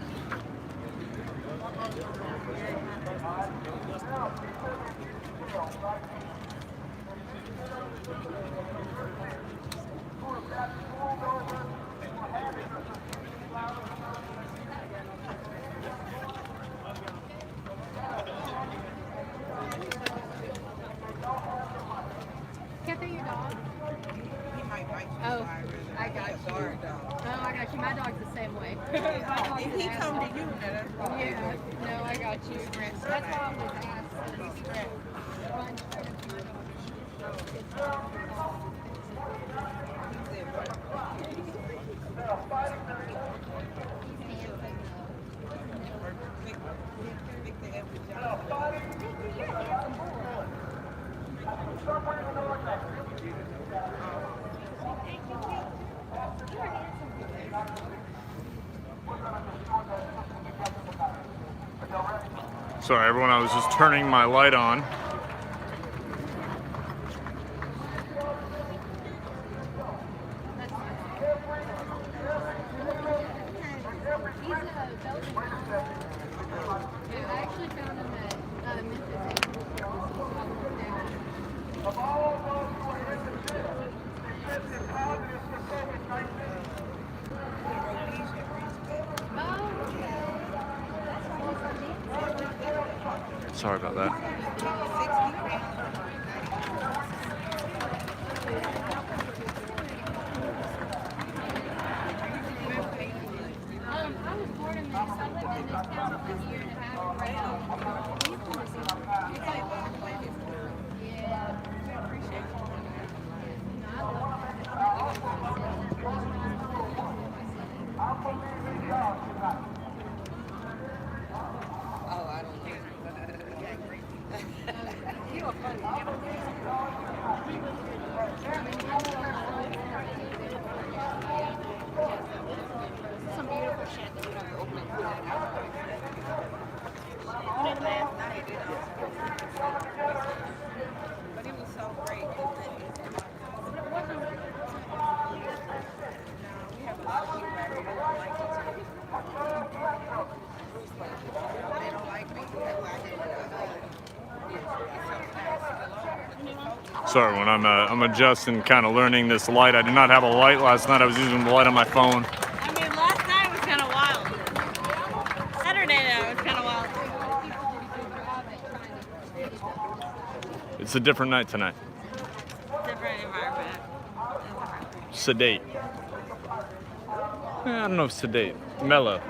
Can't they your dog? Oh, I got you. Oh, I got you. My dog's the same way. If he come to you, Yeah. No, I got you. That's why I was asking. Sorry, everyone, I was just turning my light on. He's a Belgian. Yeah, I actually found him at Memphis. Of all those who are in the system, it's positive statistics. Sorry about that. I was born in Memphis. I lived in this town for a year and a half. Right now, some beautiful shit that you have to open it. but it was so great. We have a lot of people that really don't like each other. They don't like me because I didn't Sorry, when I'm adjusting, kind of learning this light. I did not have a light last night. I was using the light on my phone. I mean, last night was kind of wild. Saturday night was kind of wild. It's a different night tonight. Different environment. Sedate. I don't know if sedate. Mellow.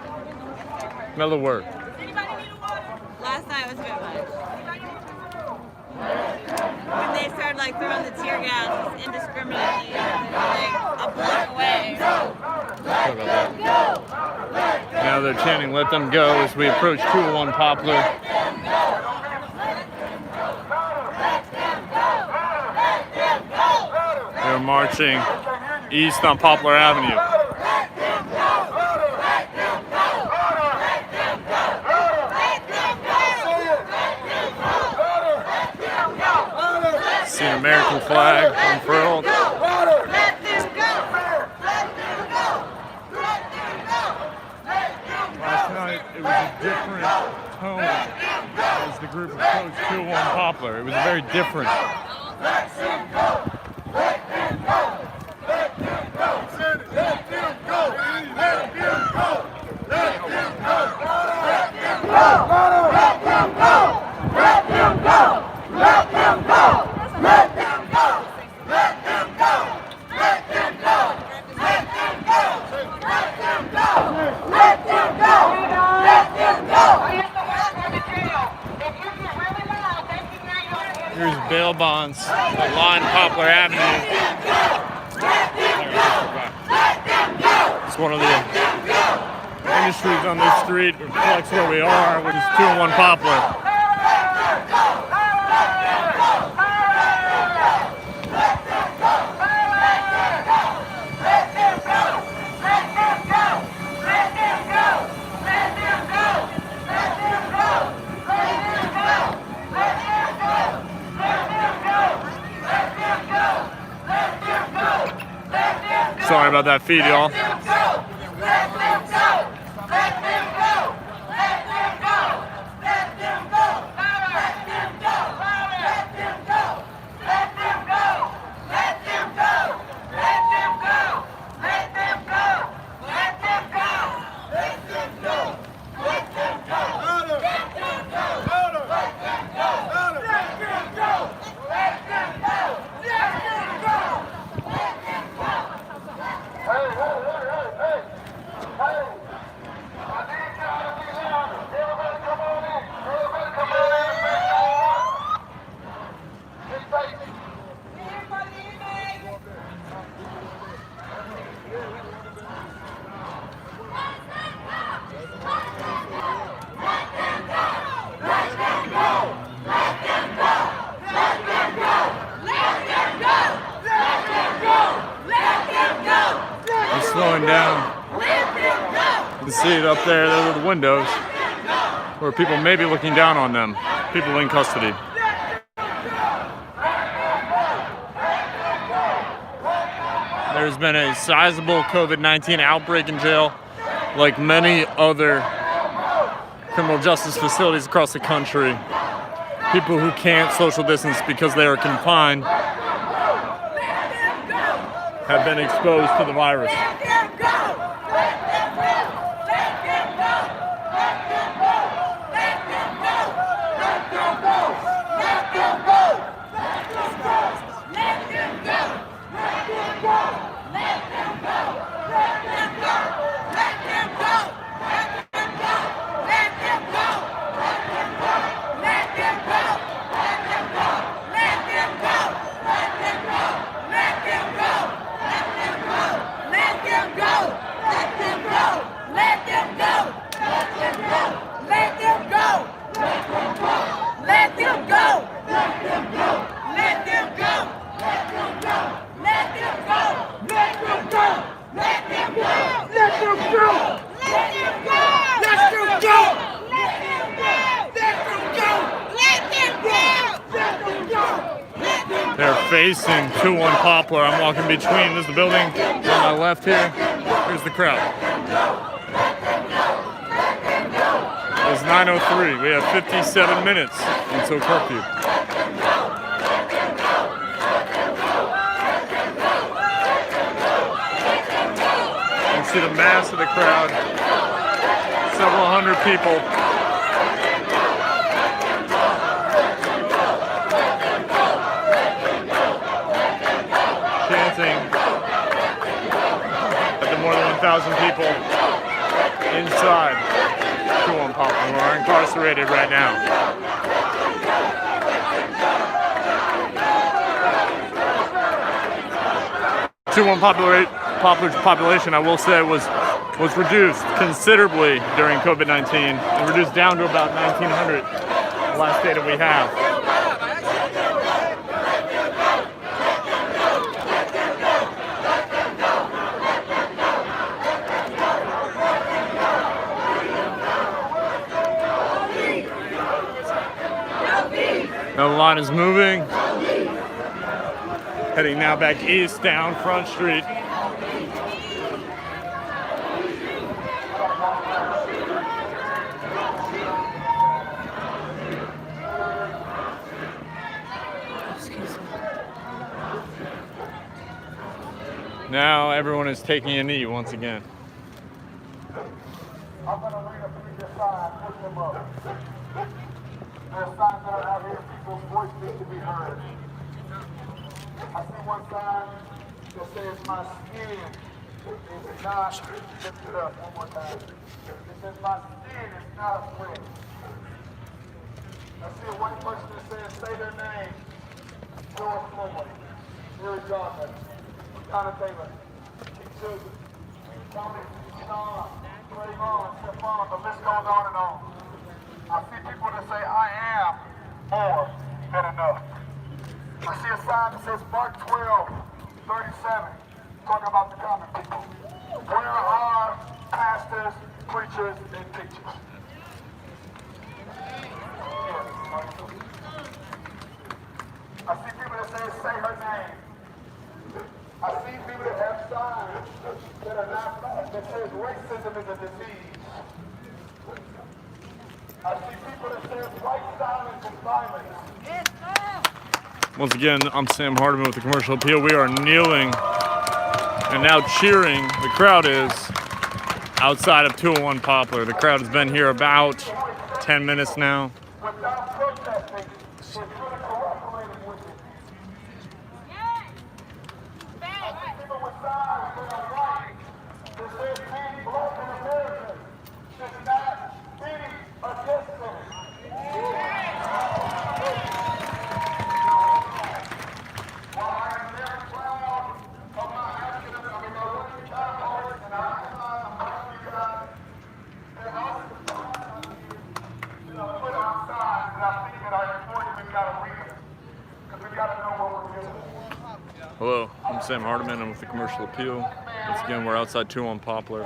Mellow word. Last night was a bit much. When they started like throwing the tear gas indiscriminately, like a block away. Sorry about that. Now they're chanting, "Let them go," as we approach 201 Poplar. They're marching east on Poplar Avenue. See an American flag unfurled. Last night it was a different tone as the group approached 201 Poplar. It was very different. Here's bail bonds that line Poplar Avenue. It's one of the industries on this street reflects where we are, which is 201 Poplar. Sorry about that feed, y'all. Slowing down. You can see it up there. Those are the windows where people may be looking down on them. People in custody. There's been a sizable COVID-19 outbreak in jail, like many other criminal justice facilities across the country. People who can't social distance because they are confined have been exposed to the virus. They're facing 201 Poplar. I'm walking between. This is the building on my left here. Here's the crowd. It's 9:03. We have 57 minutes until curfew. You can see the mass of the crowd. Several hundred people. Chanting at the more than 1,000 people inside 201 Poplar who are incarcerated right now. 201 Poplar Poplar's population, I will say, was reduced considerably during COVID-19 and reduced down to about 1,900, the last data we have. Now the line is moving, heading now back east down Front Street. Now everyone is taking a knee once again. I'm going to read a previous sign, put them up. There are signs that are out here, people's voice needs to be heard. I see one sign that says, my skin is not, lift it up one more time. It says, my skin is not a flesh. I see a white person that says, say their name. George Floyd, Mary Johnson, Connor Taylor, King Susan, Tony, Sean, Trayvon, Stephon, the list goes on and on. I see people that say, I am more than enough. I see a sign that says Mark 12:37, talking about the common people. Where are pastors, preachers, and teachers? I see people that say her name. I see people that have signs that are not that says racism is a disease. I see people that say white silence and violence. Once again, I'm Sam Hardiman with the Commercial Appeal. We are kneeling and now cheering. The crowd is outside of 201 Poplar. The crowd has been here about 10 minutes now. Without protesting, it's really cooperating with it. People with signs that are white that says being black in America should not be against them. While I am very proud of my African American, my working cowboys, and I'm proud of God, there are put outside, and I think that our employees have got to read them, because we've got to know what we're doing. Hello, I'm Sam Hardiman. I'm with the Commercial Appeal. Once again, we're outside 201 Poplar.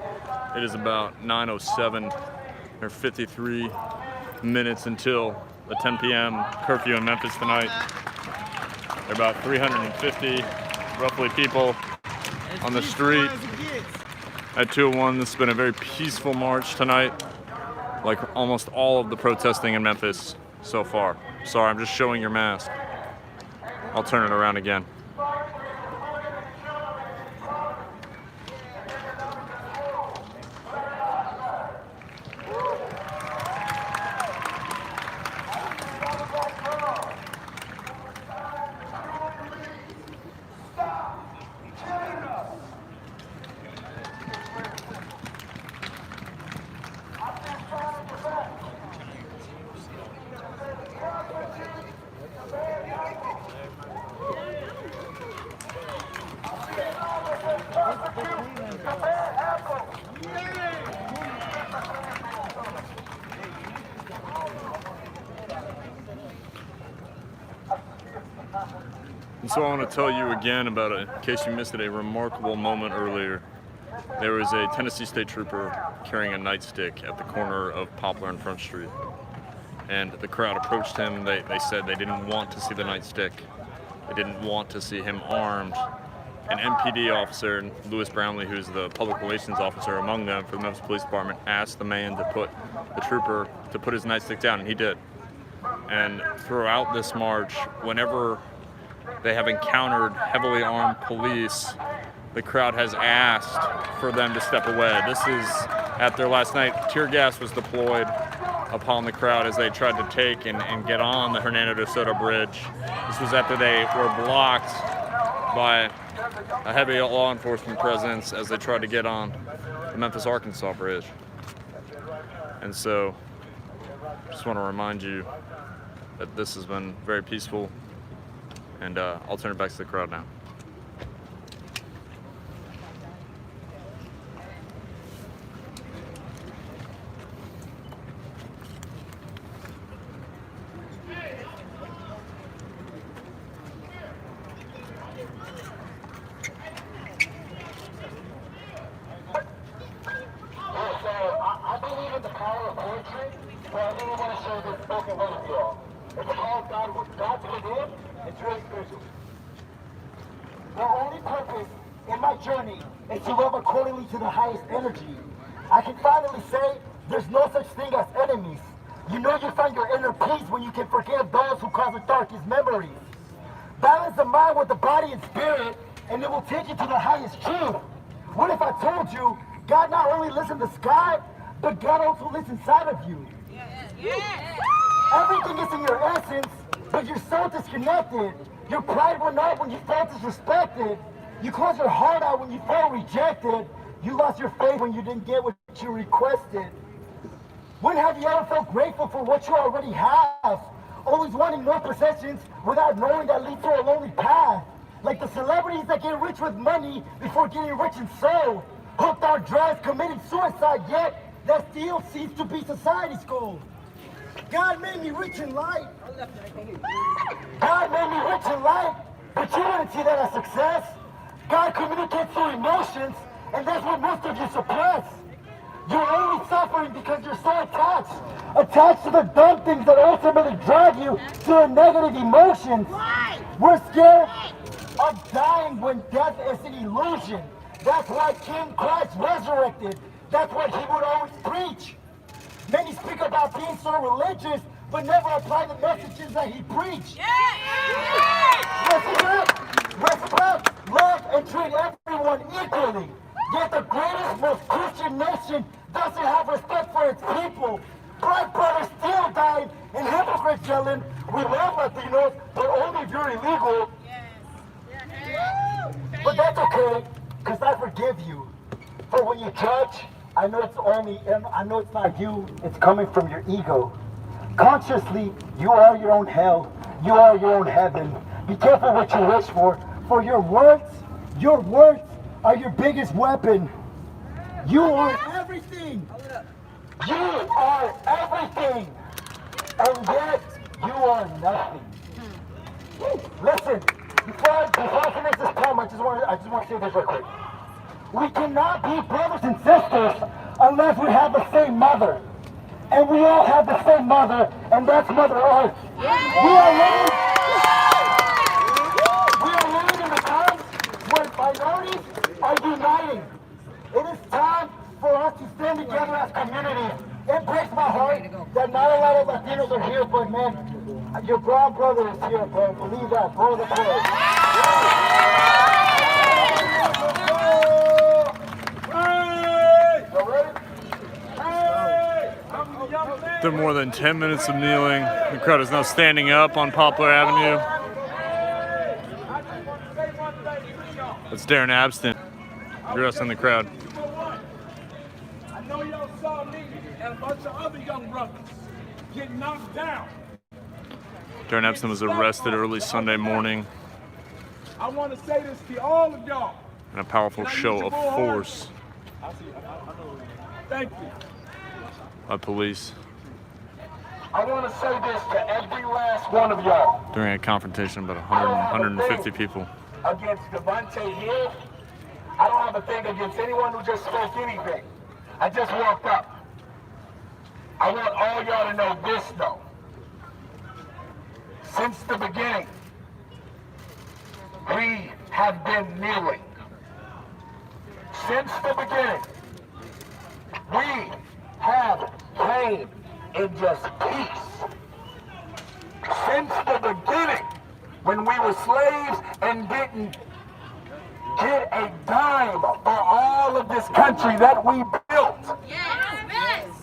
It is about 9:07 or 53 minutes until the 10 p.m. curfew in Memphis tonight. There are about 350 roughly people on the street at 201. This has been a very peaceful march tonight, like almost all of the protesting in Memphis so far. Sorry, I'm just showing your mask. I'll turn it around again. And so I want to tell you again about, in case you missed it, a remarkable moment earlier. There was a Tennessee State Trooper carrying a nightstick at the corner of Poplar and Front Street. And the crowd approached him. They said they didn't want to see the nightstick. They didn't want to see him armed. An MPD officer, Lewis Brownlee, who's the public relations officer among them for the Memphis Police Department, asked the man to put the trooper to put his nightstick down, and he did. And throughout this march, whenever they have encountered heavily armed police, the crowd has asked for them to step away. This is after last night. Tear gas was deployed upon the crowd as they tried to take and get on the Hernando de Soto Bridge. This was after they were blocked by a heavy law enforcement presence as they tried to get on the Memphis, Arkansas Bridge. And so, just want to remind you that this has been very peaceful, and I'll turn it back to the crowd now. So I really want to share this spoken word with you all. It's called God's Within. It's really spiritual. The only purpose in my journey is to live accordingly to the highest energy. I can finally say there's no such thing as enemies. You know you find your inner peace when you can forgive those who cause the darkest memories. Balance the mind with the body and spirit, and it will take you to the highest truth. What if I told you God not only lives in the sky, but God also lives inside of you? Everything is in your essence, but you're so disconnected. Your pride went up when you felt disrespected. You closed your heart out when you felt rejected. You lost your faith when you didn't get what you requested. When have you ever felt grateful for what you already have? Always wanting more possessions without knowing that leads to a lonely path. Like the celebrities that get rich with money before getting rich in soul. Hooked on drugs, committing suicide, yet that still seems to be society's goal. God made me rich in life. God made me rich in life, but you wouldn't see that as success. God communicates through emotions, and that's what most of you suppress. You're only suffering because you're so attached to the dumb things that ultimately drag you to the negative emotions. We're scared of dying when death is an illusion. That's why King Christ resurrected. That's what he would always preach. Many speak about being so religious, but never apply the messages that he preached. Respect, love, and treat everyone equally. Yet the greatest, most Christian nation doesn't have respect for its people. Black brothers still dying and hypocrites yelling, we love Latinos, but only if you're illegal. But that's okay, because I forgive you. For when you judge, I know it's not you, it's coming from your ego. Consciously, you are your own hell, you are your own heaven. Be careful what you wish for your words are your biggest weapon. You are everything. You are everything. And yet, you are nothing. Listen, before I finish this poem, I just want to say this real quick. We cannot be brothers and sisters unless we have the same mother. And we all have the same mother, and that's Mother Earth. We are living in the times where minorities are uniting. It is time for us to stand together as communities. It breaks my heart that not a lot of Latinos are here, but man, your brown brother is here, bro. Believe that, bro. The After more than 10 minutes of kneeling, the crowd is now standing up on Poplar Avenue. That's Darren Abston addressing the crowd. I know y'all saw me and a bunch of other young brothers get knocked down. Darren Abston was arrested early Sunday morning I want to say this to all of y'all. in a powerful show of force Thank you. by police I want to say this to every last one of y'all. during a confrontation of about 150 people. Against Devontae Hill, I don't have a thing against anyone who just spoke anything. I just walked up. I want all y'all to know this though. Since the beginning, we have been kneeling. Since the beginning, we have came in just peace. Since the beginning, when we were slaves and didn't get a dime for all of this country that we built.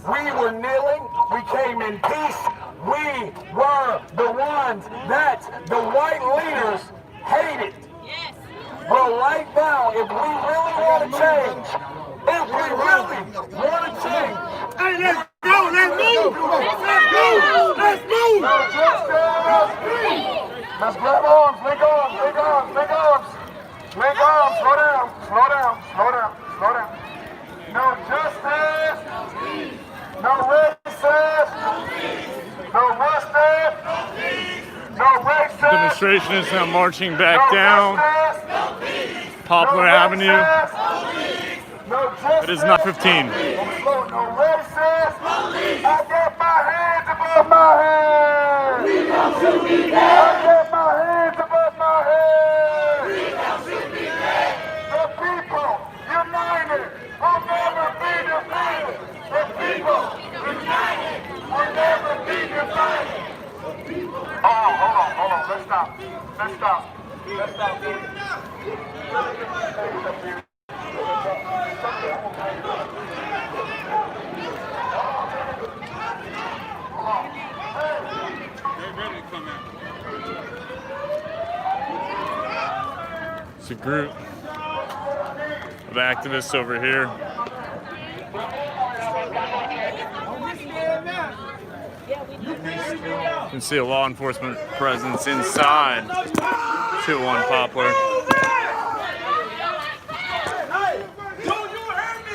We were kneeling, we came in peace. We were the ones that the white leaders hated. But right now, if we really want to change, if we really want to change, hey, let's go, let's move! Let's move! Let's move! Let's grab arms, link arms, link arms, link arms. Link arms, slow down, slow down, slow down, slow down. No justice, no racism, no justice, no racism. The demonstration is now marching back down Poplar Avenue. It is not 15. No racist. I got my hands. get my hands above my head. The people united will never be divided. The people united will never be divided. Hold on. Let's stop. It's a group of activists over here. You can see a law enforcement presence inside 201 Poplar.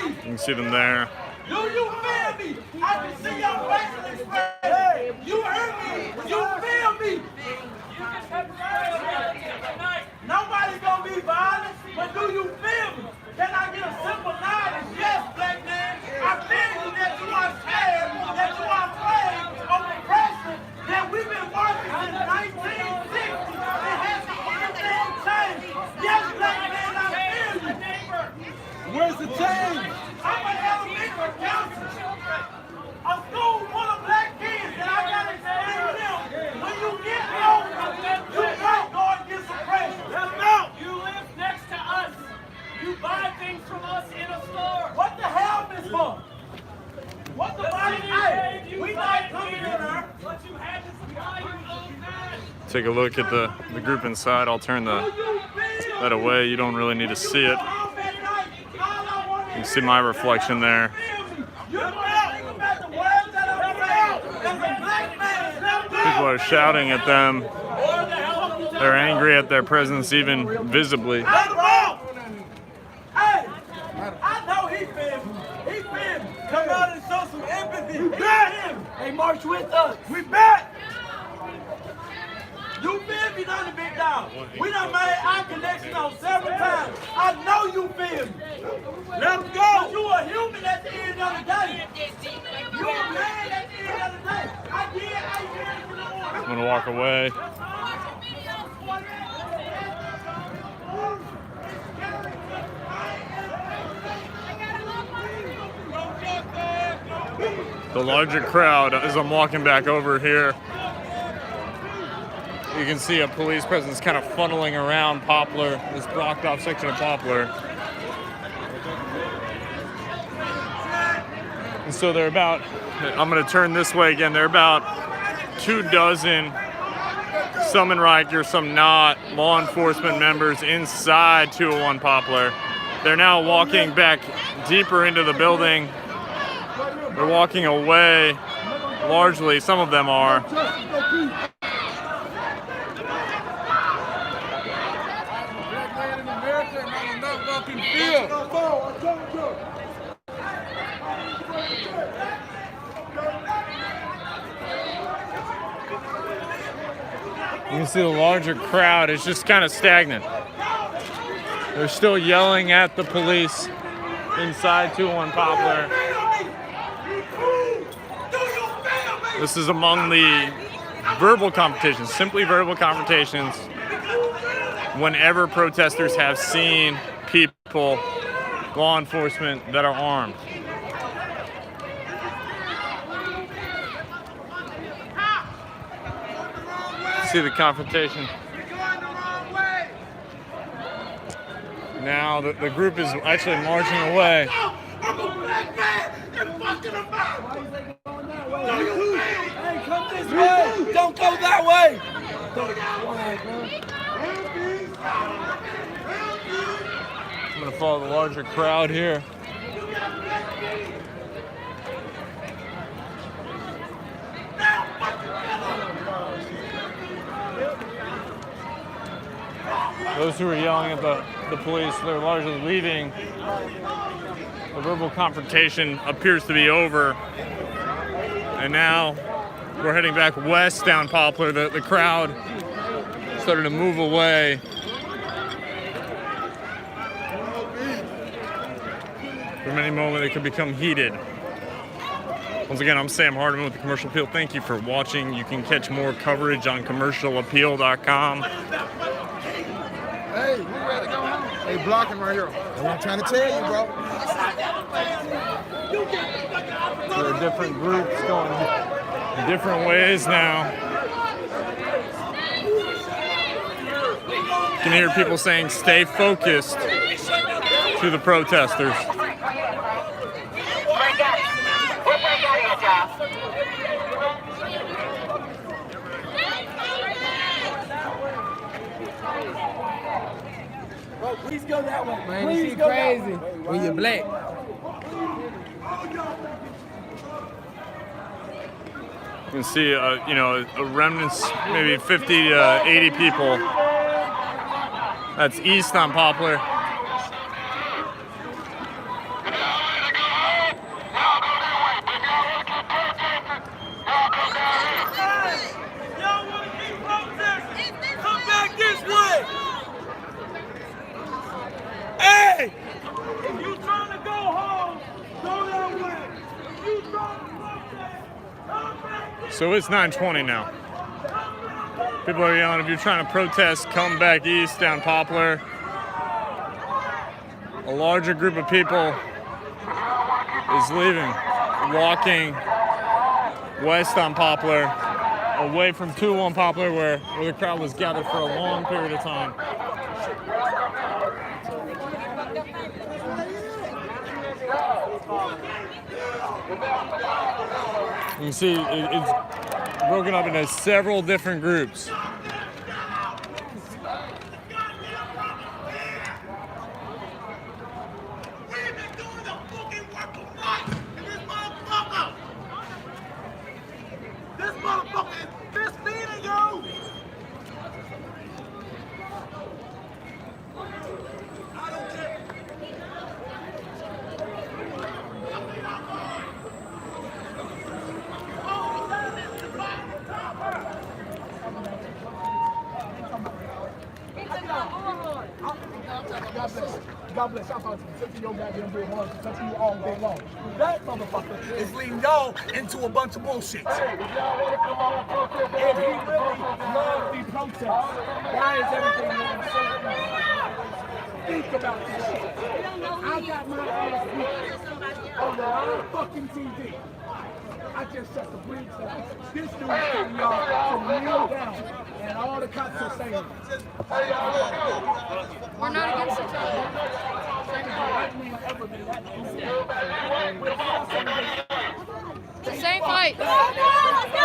You can see them there. Do you feel me? I can see your facial expression. You heard me. You feel me? Nobody's gonna be violent, but do you feel me? Can I get a simple nod? Yes, black man. I feel you that you are scared, that you are afraid of oppression, that we've been working since 1960. It hasn't one damn changed. Yes, black man, I feel you. Where's the change? I'm an elementary counselor. A school full of black kids, and I gotta explain to them, when you get older, you might go against oppression. That's out. You live next to us. You buy things from us in a store. What the hell is for? What the body? Hey, we not coming in there. But you had to supply your own man. Take a look at the group inside. I'll turn that away. You don't really need to see it. You can see my reflection there. People are shouting at them. They're angry at their presence even visibly. Hey, I know he feel me. He feel me. Come out and show some empathy. We back. Hey, march with us. We back. You feel me, not a big dog. We done made our connection on several times. I know you feel me. Let's go. You a human at the end of the day. You a man at the end of the day. I did. I'm gonna walk away. The larger crowd, as I'm walking back over here, you can see a police presence kind of funneling around Poplar, this blocked off section of Poplar. And so they're about, I'm gonna turn this way again, they're about 24 some in Riker, some not, law enforcement members inside 201 Poplar. They're now walking back deeper into the building. They're walking away, largely, some of them are. You can see the larger crowd is just kind of stagnant. They're still yelling at the police inside 201 Poplar. This is among the verbal confrontations, simply verbal confrontations, whenever protesters have seen people, law enforcement, that are armed. See the confrontation. Now the group is actually marching away. I'm a black man and fucking about. Hey, come this way. Don't go that way. I'm gonna follow the larger crowd here. Those who are yelling at the police, they're largely leaving. The verbal confrontation appears to be over. And now we're heading back west down Poplar. The crowd started to move away. From any moment it could become heated. Once again, I'm Sam Hardiman with the Commercial Appeal. Thank you for watching. You can catch more coverage on commercialappeal.com. Hey, we ready to go home? They blocking right here. That's what I'm trying to tell you, bro. There are different groups going different ways now. You can hear people saying, stay focused to the protesters. Bro, please go that way. Man, Please you see go crazy that way. when you're black. You can see, a remnants, maybe 50 to 80 people. That's east on Poplar. Y'all want to keep protesting? Come back this way. Hey! If you trying to go home, go that way. If you trying to protest, come back this way. So it's 9:20 now. People are yelling, if you're trying to protest, come back east down Poplar. A larger group of people is leaving, walking west on Poplar, away from 201 Poplar where the crowd was gathered for a long period of time. You can see it's broken up into several different groups. This motherfucker is fist feeding you! I don't care. God bless. I'm about to sit to your goddamn big horse and touch you all day long. That motherfucker is leading y'all into a bunch of bullshit. If he really loves the protests, why is everything going so easy? Think about this shit. I got my ass beat on the live fucking TV. I just shut the bridge down. This dude's telling y'all to kneel down, and all the cops are saying, We're not against each other. Same fight. Let's go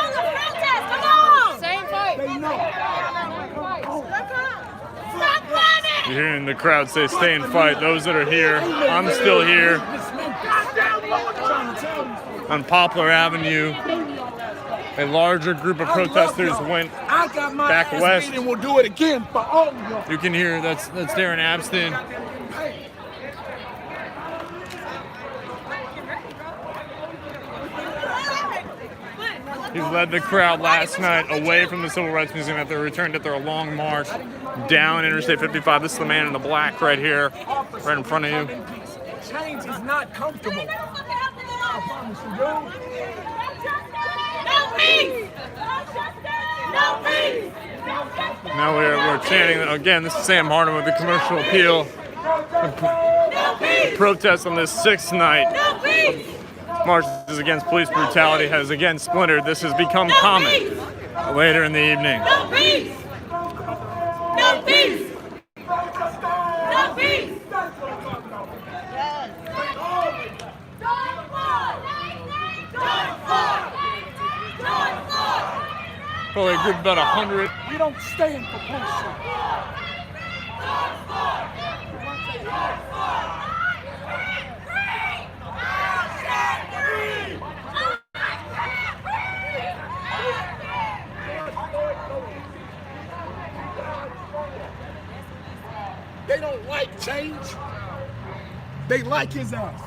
to the protest. Come on. Same fight. they know. Stop running. You're hearing the crowd say, stay and fight. Those that are here, I'm still here on Poplar Avenue. A larger group of protesters went back west. And we'll do it again for all of y'all. You can hear that's Darren Abston. He led the crowd last night away from the Civil Rights Museum after they returned after a long march down Interstate 55. This is the man in the black right here, right in front of you. Change is not comfortable. I promise you, dude. No peace. No peace. Now we're chanting again. This is Sam Hardiman with the Commercial Appeal. No peace. Protest on this sixth night. No peace. Marches against police brutality has again splintered. This has become common later in the evening. No peace. No peace. No peace. Probably a group of about 100. We don't stand for bullshit. They don't like change. They like his ass.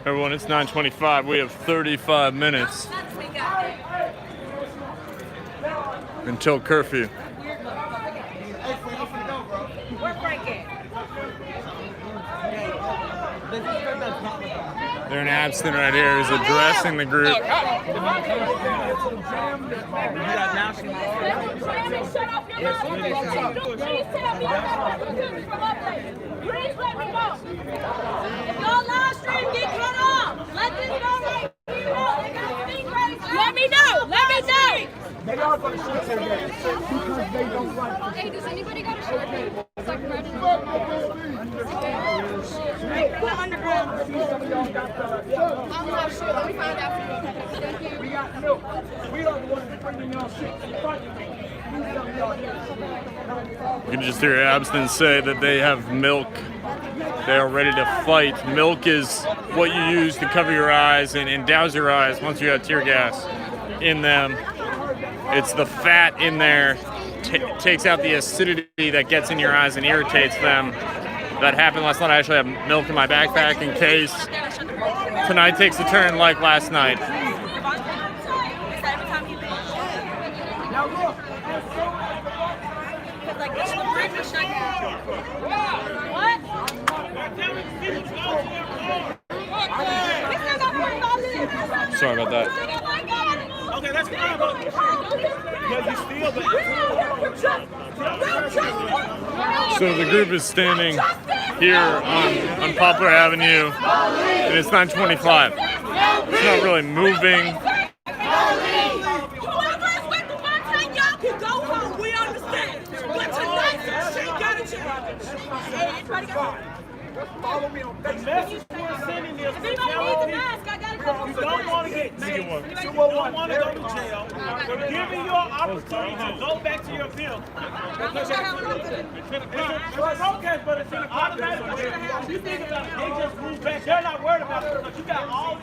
Everyone, it's 9:25. We have 35 minutes until curfew. They're an abstinent right here who's addressing the group. Please let me know. If your live stream get cut off, let this go right here. Let me know. Let me know. They are going to shoot today because they don't like it. Hey, does anybody got a shirt? It's like red and I'm not sure. Let me find out for you. Thank you. We got milk. We are the ones that bring y'all shit. You can just hear abstinent say that they have milk. They are ready to fight. Milk is what you use to cover your eyes and douse your eyes once you have tear gas in them. It's the fat in there, takes out the acidity that gets in your eyes and irritates them. That happened last night. I actually have milk in my backpack in case tonight takes a turn like last night. Now look, Sorry about that. Okay, that's fine. Because you still, So the group is standing here on Poplar Avenue, and it's 9:25. It's not really moving. follow me on the Facebook. message we're sending is If anybody needs a mask, I got a couple. you don't want to get sick. You don't want to go to jail. We're giving you an opportunity to go back to your field. It's a protest, but it's an automatic. You think about it, they just moved back. They're not worried about it, but you got all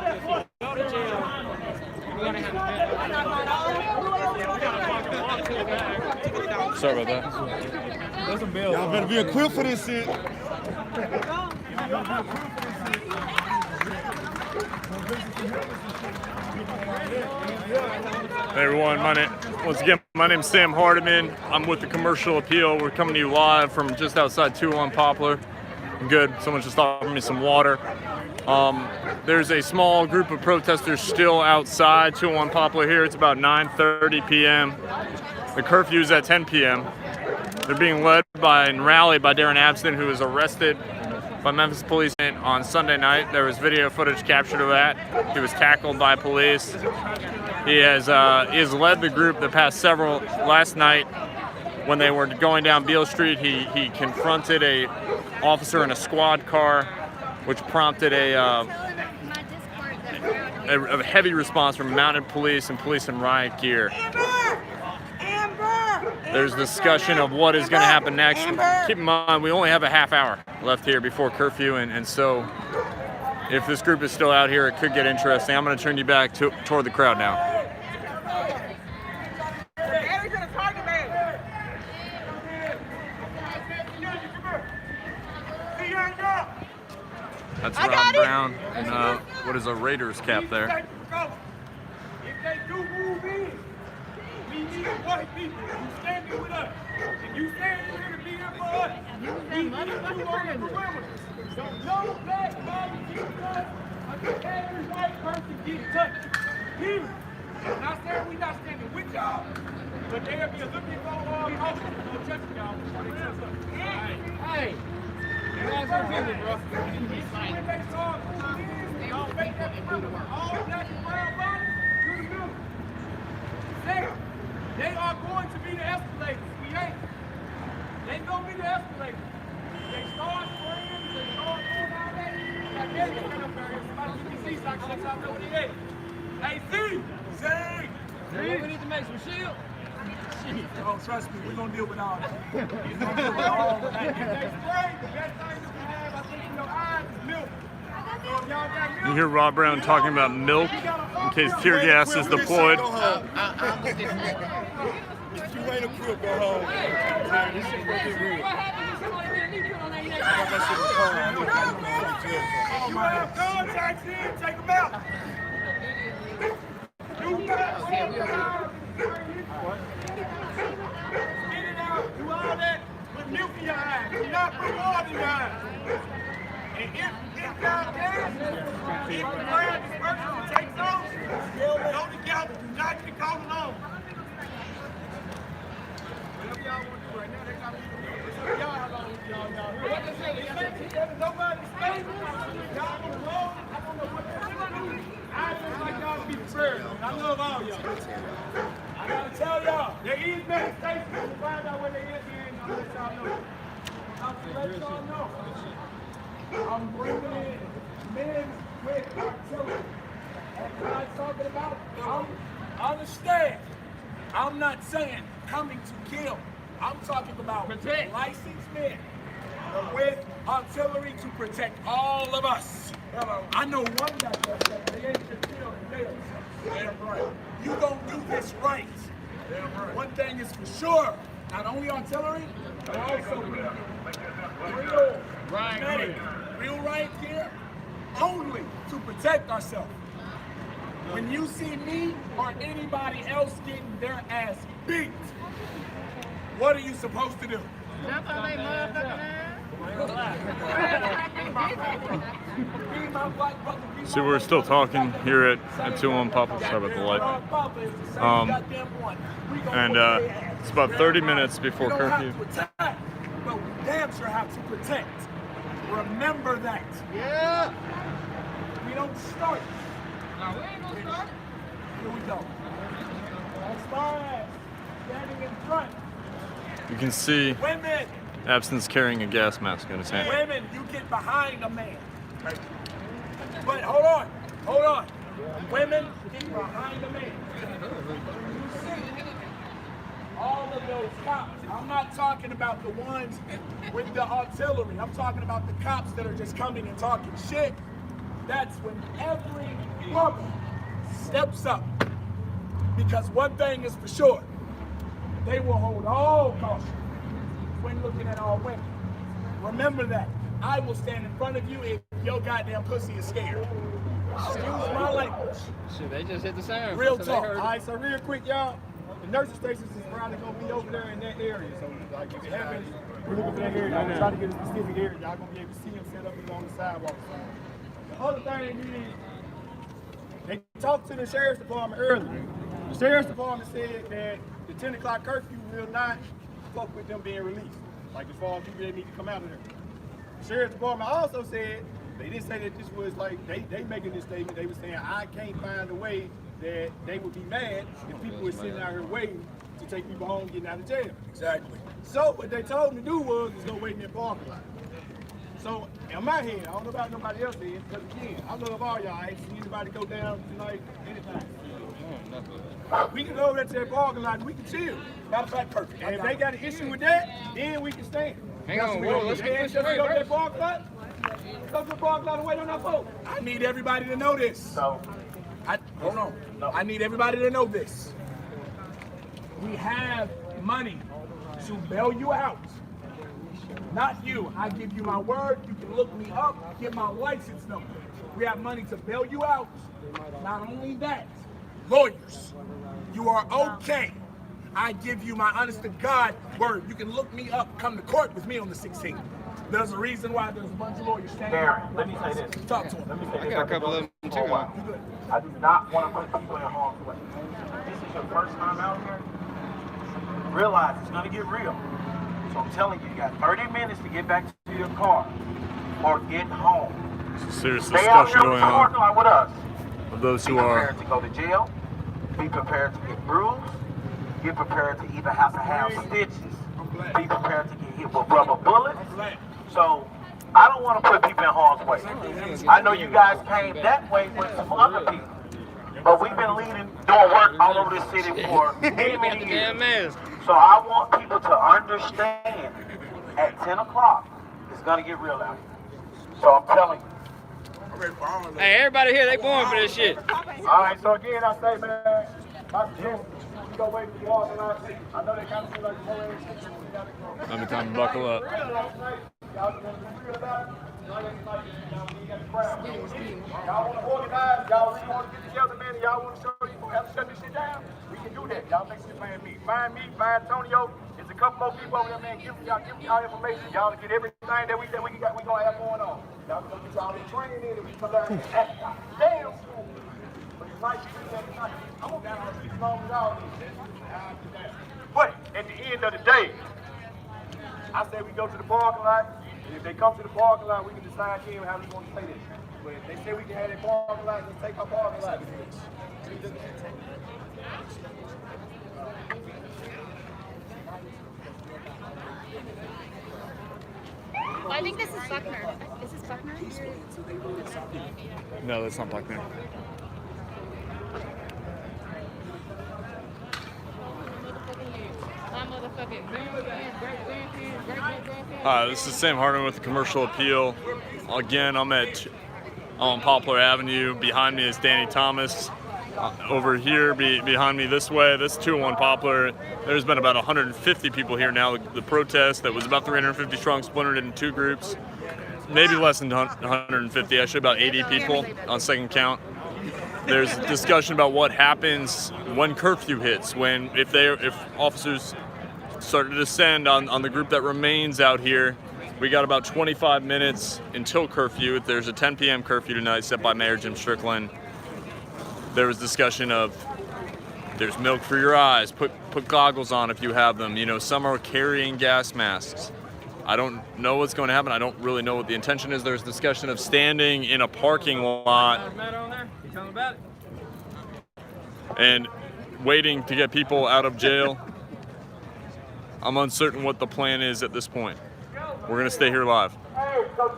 that force. Go to jail. Sorry about that. Y'all better be equipped for this shit. Hey everyone, once again, my name's Sam Hardiman. I'm with the Commercial Appeal. We're coming to you live from just outside 201 Poplar. Good, someone just offered me some water. There's a small group of protesters still outside 201 Poplar here. It's about 9:30 p.m. The curfew is at 10 p.m. They're being led by and rallied by Darren Abston, who was arrested by Memphis police on Sunday night. There was video footage captured of that. He was tackled by police. He has led the group the past several. Last night, when they were going down Beale Street, he confronted a officer in a squad car, which prompted a heavy response from mounted police and police in riot gear. There's discussion of what is going to happen next. Keep in mind, we only have a half hour left here before curfew, and so if this group is still out here, it could get interesting. I'm going to turn you back toward the crowd now. That's Rob Brown and what is a Raiders cap there. If they do move in, we need white people. You standing with us. If you standing here to be here for us, we need you on the perimeter. So no black body gets touched until every white person gets touched. Period. I'm not saying we're not standing with y'all, but they'll be looking for all culture. No touching y'all before they touch us. Hey. You guys are good, bro. All black and brown bodies to the middle. Second, they are going to be the escalators. We ain't. They gonna be the escalators. They start spraying, they start doing all that. Like there you stand up there. Somebody give me seats, I can let y'all know what it is. Hey, Z! We need to make some shield. Oh, trust me, we're gonna deal with all that. We're gonna deal with all that. If they spray, the best thing you can have, I think, in your eyes is milk. You hear Rob Brown talking about milk in case tear gas is deployed. If you ain't equipped, go home. This shit gonna get real. You have contacts in, take them out. Do that. Get it out. Do all that with milk in your eyes. Do not put water in your eyes. And if God cares, if the crowd disperses and takes off, go together. Do not get caught alone. Whatever y'all want to do right now, they got to be y'all how long y'all nobody's stable. Y'all on the road. I don't know what they're going to do. I just like y'all to be prepared. I love all y'all. I got to tell y'all, there is manifestation. We'll find out where they is here and I'll let y'all know. I'll let y'all know. I'm bringing in men with artillery. That's what I'm talking about. Understand, I'm not saying coming to kill. I'm talking about licensed men with artillery to protect all of us. I know one guy that they ain't just kill and kill. Damn right. You gonna do this right. Damn right. One thing is for sure, not only artillery, but also real right here, only to protect ourselves. When you see me or anybody else getting their ass beat, what are you supposed to do? Jump on their motherfucking ass. See, we're still talking here at 201 Poplar. Sorry about the light. And it's about 30 minutes before curfew. But we damn sure have to protect. Remember that. Yeah. We don't start. No, we ain't gonna start. Here we go. That's fine. Standing in front. You can see Women. Absence carrying a gas mask in his hand. Women, you get behind a man. But hold on. Women, get behind a man. You see all of those cops. I'm not talking about the ones with the artillery. I'm talking about the cops that are just coming and talking shit. That's when every woman steps up. Because one thing is for sure, they will hold all caution when looking at all women. Remember that. I will stand in front of you if your goddamn pussy is scared. Excuse my language. Shit, they just hit the siren. Real So talk. they heard it. All right, so real quick, y'all. The nursing stations is probably gonna be over there in that area. So, like, if you happen, we're looking for that area. I'm trying to get a specific area. Y'all gonna be able to see them set up on the sidewalk. The other thing is, they talked to the sheriff's department earlier. The sheriff's department said that the 10 o'clock curfew will not fuck with them being released. Like, as far as people that need to come out of there. The sheriff's department also said, they didn't say that this was like, they making this statement, they were saying, I can't find a way that they would be mad if people were sitting out here waiting to take people home getting out of jail. Exactly. So what they told them to do was go wait in their parking lot. So in my head, I don't know about nobody else here, because again, I love all y'all. I ain't seen anybody go down tonight, anytime. We can go over there to their parking lot and we can chill. Matter of fact, perfect. And if they got an issue with that, then we can stand. Hang on, whoa, let's They ain't just go to their parking lot. Go to the parking lot and wait on that boat. I need everybody to know this. Hold on. I need everybody to know this. We have money to bail you out. Not you. I give you my word. You can look me up, get my license number. We have money to bail you out. Not only that, lawyers, you are okay. I give you my honest to God word. You can look me up, come to court with me on the 16th. There's a reason why there's a bunch of lawyers standing Darren, let me say this. Talk to him. Let me say I this. got a couple of them too. Huh? I do not want to put people in harm's way. This is your first time out here. Realize it's going to get real. So I'm telling you, you got 30 minutes to get back to your car or get home. Serious Stay out discussion here with going the parking on lot with us. of those Be who are prepared to go to jail. Be prepared to get bruised. Be prepared to either have to have stitches. Be prepared to get hit with rubber bullets. So I don't want to put people in harm's way. I know you guys came that way with some other people. But we've been doing work all over this city for many, many years. So I want people to understand at 10 o'clock, it's going to get real out here. So I'm telling you, Hey, everybody here, they born for this shit. All right, so again, I say, man, my Jim, we go wait for the walk line. I know they kind of feel like more Let me time to buckle up. Y'all want to organize, y'all really want to get together, man, and y'all want to show you have to shut this shit down? We can do that. Y'all make sure you find me. Find Antonio. There's a couple more people over there, man. Give me y'all information. Y'all to get everything that we gonna have going on. Y'all can get y'all in training in and we come down and act. Damn school. But it's nice to do that tonight. I'm gonna down on the as long as y'all need. But at the end of the day, I say we go to the parking lot. And if they come to the parking lot, we can decide here how we want to play this. But if they say we can have that parking lot, let's take our parking lot. Well, I think this is Buckner. Is this Buckner? No, that's not Poplar. This is Sam Harden with the Commercial Appeal. Again, I'm on Poplar Avenue. Behind me is Danny Thomas. Over here, behind me this way, this 201 Poplar. There's been about 150 people here now. The protest that was about 350 strong splintered into two groups. Maybe less than 150, actually about 80 people on second count. There's a discussion about what happens when curfew hits, if officers start to descend on the group that remains out here. We got about 25 minutes until curfew. There's a 10 p.m. curfew tonight set by Mayor Jim Strickland. There was discussion of there's milk for your eyes, put goggles on if you have them. You know, some are carrying gas masks. I don't know what's going to happen. I don't really know what the intention is. There's discussion of standing in a parking lot and waiting to get people out of jail. I'm uncertain what the plan is at this point. We're gonna stay here live. Hey, so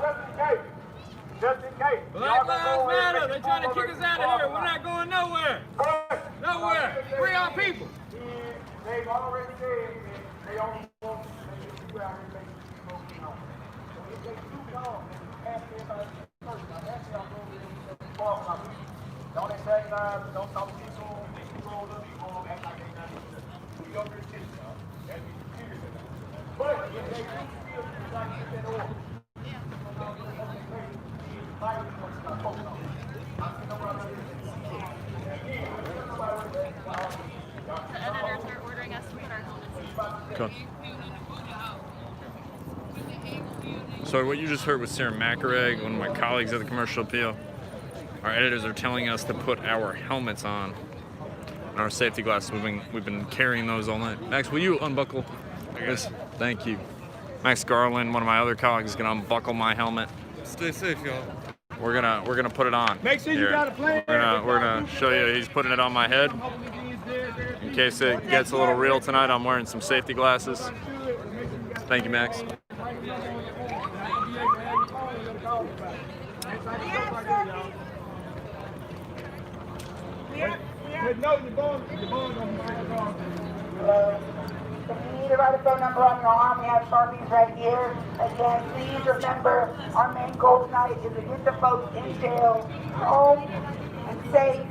just in case. Black Lives Matter. They're trying to kick us out of here. We're not going nowhere. Nowhere. Free our people. They've already said they only want to make out here making people go. So if they do come, ask everybody first. I'm asking y'all to go to the don't antagonize, don't talk to people, make people roll up, people act like they not each other. We go to the kitchen, y'all. That'd be serious enough. But if they do feel like it's in order, The editors are ordering us to put our helmets on. Okay. So what you just heard was Sarah McAreg, one of my colleagues at the Commercial Appeal. Our editors are telling us to put our helmets on and our safety glasses. We've been carrying those all night. Max, will you unbuckle? Yes. Thank you. Max Garland, one of my other colleagues, is gonna unbuckle my helmet. Stay safe, y'all. We're gonna put it on. Make sure you here. got a plan. We're gonna show you. He's putting it on my head. In case it gets a little real tonight, I'm wearing some safety glasses. Thank you, Max. If you need to write a phone number on your arm, we have Sharpies right here. Again, please remember, our main goal tonight is to get the folks in jail home and safe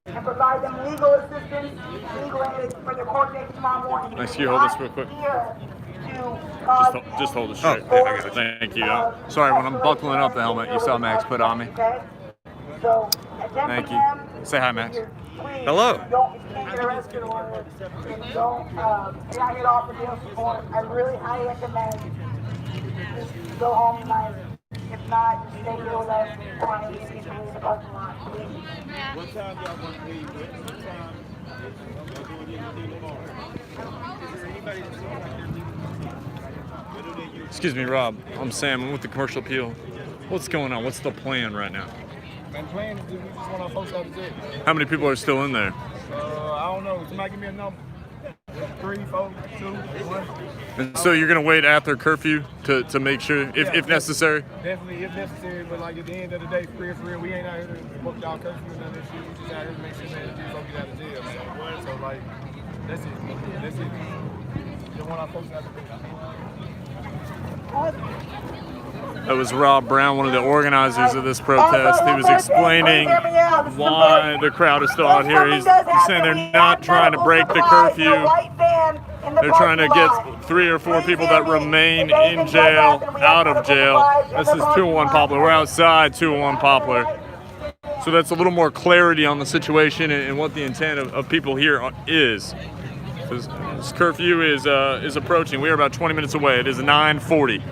and provide them legal assistance, legal aid for their court date tomorrow morning. Nice, you hold this real quick. Just hold it straight. Oh, yeah, I got it. Thank you. Sorry, when I'm buckling up the helmet, you saw Max put on me. Okay? So, Thank you. Say hi, Max. Hello. Don't get arrested or don't not get off the jail support. I really highly recommend just go home tonight. If not, just stay here with us. Trying to get people in the parking lot, please. What time y'all want to leave? What time? Y'all doing anything tomorrow? Is there anybody that's going to leave? Excuse me, Rob. I'm Sam. I'm with the Commercial Appeal. What's going on? What's the plan right now? And plan is we just want our folks out of jail. How many people are still in there? I don't know. Somebody give me a number. 3, 4, 2, 1. And so you're gonna wait after curfew to make sure, if necessary? Definitely, if necessary. But like at the end of the day, for real, we ain't out here to book y'all curfew and none of this shit. We just out here to make sure that these folks get out of jail. Man. So like, that's it. That's it. We don't want our folks out of jail. That was Rob Brown, one of the organizers of this protest. He was explaining why the crowd is still out here. He's saying they're not trying to break the curfew. They're trying to get 3 or 4 people that remain in jail out of jail. This is 201 Poplar. We're outside 201 Poplar. So that's a little more clarity on the situation and what the intent of people here is. This curfew is approaching. We are about 20 minutes away. It is 9:40.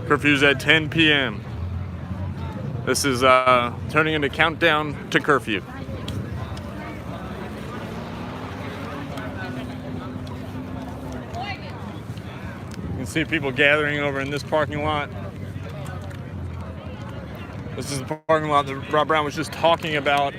Curfew's at 10 p.m. This is turning into countdown to curfew. You can see people gathering over in this parking lot. This is the parking lot that Rob Brown was just talking about.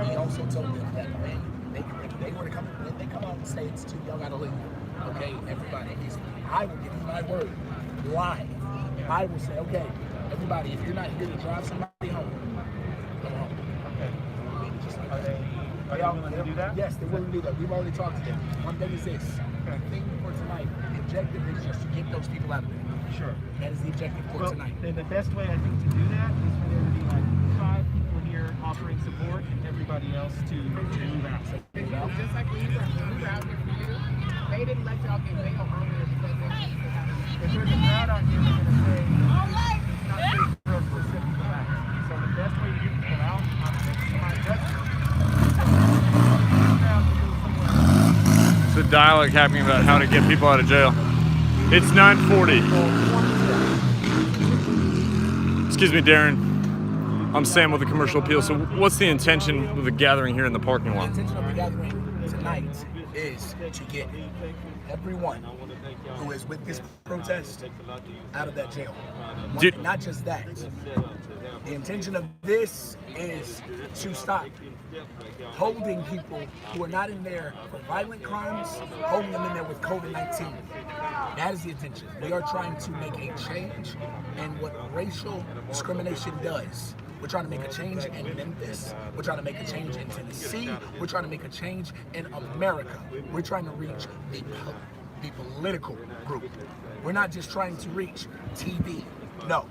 He also told them that when they come out and say it's too, y'all gotta leave. Okay, everybody. I will give you my word, live. I will say, okay, everybody, if you're not here to drive somebody home, go home. Okay. Are y'all willing to do that? Yes, they're willing to do that. We've already talked to them. One thing is this. The thing for tonight, the objective is just to get those people out of there. Sure. That is the objective for tonight. And the best way I think to do that is for there to be like 5 people here offering support and everybody else to move out. Just like we were out here for you, they didn't let y'all get bail earlier because they if there's a crowd out here, they're going to say it's not safe for us to sit people out. So the best way to get people out, my judgment, It's a dialogue happening about how to get people out of jail. It's 9:40. Excuse me, Darren. I'm Sam with the Commercial Appeal. So what's the intention of the gathering here in the parking lot? The intention of the gathering tonight is to get everyone who is with this protest out of that jail. Not just that. The intention of this is to stop holding people who are not in there for violent crimes, holding them in there with COVID-19. That is the intention. We are trying to make a change in what racial discrimination does. We're trying to make a change in Memphis. We're trying to make a change in Tennessee. We're trying to make a change in America. We're trying to reach the political group. We're not just trying to reach TV. No.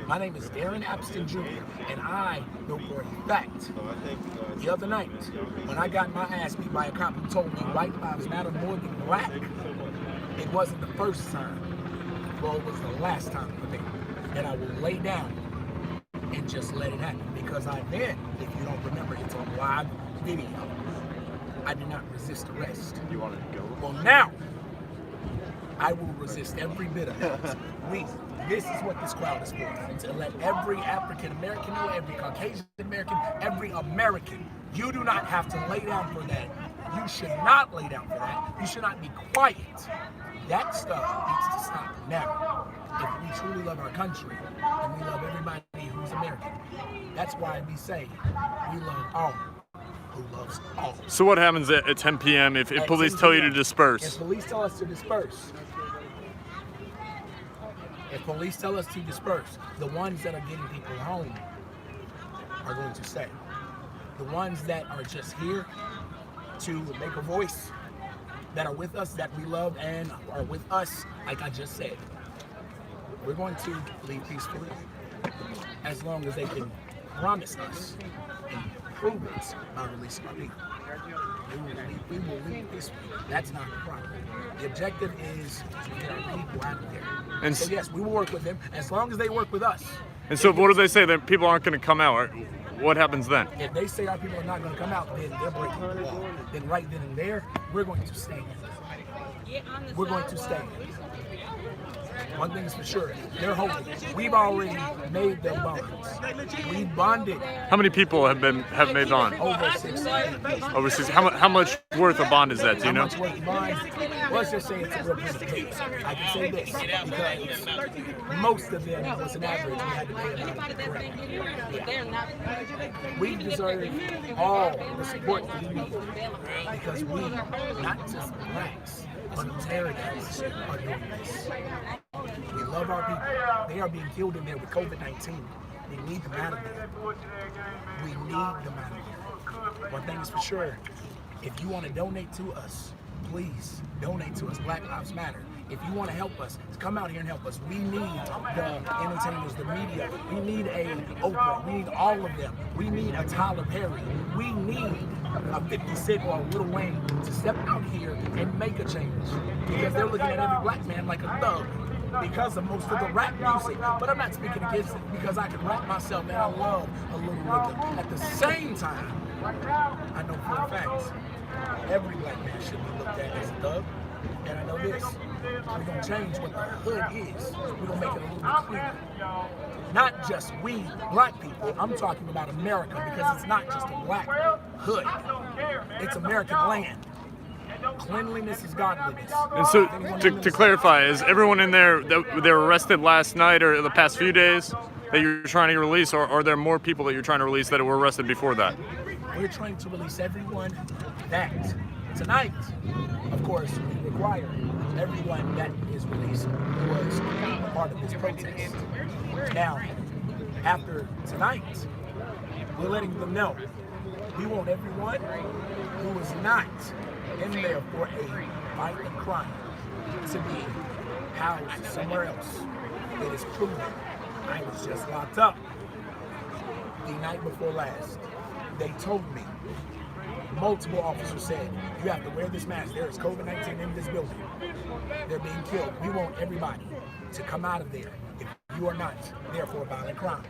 My name is Darren Apston Jr., and I know for a fact, the other night, when I got my ass beat by a cop who told me white lives matter more than black, it wasn't the first time, well, it was the last time for me, that I will lay down and just let it happen. Because I then, if you don't remember, it's on live video, I did not resist arrest. You wanted to go? Well, now, I will resist every bit of it. This is what this crowd is for. To let every African American know, every Caucasian American, every American, you do not have to lay down for that. You should not lay down for that. You should not be quiet. That stuff needs to stop now. If we truly love our country and we love everybody who's American, that's why we say we love all who loves all. So what happens at 10 p.m. if police tell you to disperse? If police tell us to disperse, the ones that are getting people home are going to stay. The ones that are just here to make a voice, that are with us, that we love and are with us, like I just said, we're going to leave peacefully as long as they can promise us and prove it by releasing our people. We will leave peacefully. That's not the problem. The objective is to get our people out of there. And so yes, we will work with them as long as they work with us. And so what do they say? That people aren't going to come out? What happens then? If they say our people are not going to come out, then they're breaking the law. Then right then and there, we're going to stay. we're going to stay. One thing is for sure, they're holding. We've already made them bonds. We bonded. How many people have made bond? Over 6. Over 6. How much worth of bond is that? Do you know? How much worth of bond? Let's just say it's a real piece of cake. I can say this because most of them was an average. We had to pay them out. We deserve all the support we need because we, not just blacks, but Americans are doing this. We love our people. They are being killed in there with COVID-19. We need them out of there. We need them out of there. One thing is for sure, if you want to donate to us, please donate to us. Black Lives Matter. If you want to help us, come out here and help us. We need the entertainers, the media. We need a Oprah. We need all of them. We need a Tyler Perry. We need a 50 Cent or a Lil Wayne to step out here and make a change. Because they're looking at every black man like a thug because of most of the rap music. But I'm not speaking against it because I can rap myself and I love a little rhythm. At the same time, I know for a fact every black man should be looked at as a thug. And I know this, we're going to change what the hood is. We're going to make it a little bit cleaner. Not just we, black people, I'm talking about America because it's not just a black hood. It's American land. Cleanliness is godliness. And so, to clarify, is everyone in there that they were arrested last night or the past few days that you're trying to release, or are there more people that you're trying to release that were arrested before that? We're trying to release everyone that tonight, of course, we require everyone that is released who was a part of this protest. Now, after tonight, we're letting them know we want everyone who was not in there for a violent crime to be housed somewhere else. It is proven. I was just locked up the night before last. They told me, multiple officers said, you have to wear this mask. There is COVID-19 in this building. They're being killed. We want everybody to come out of there if you are not there for a violent crime.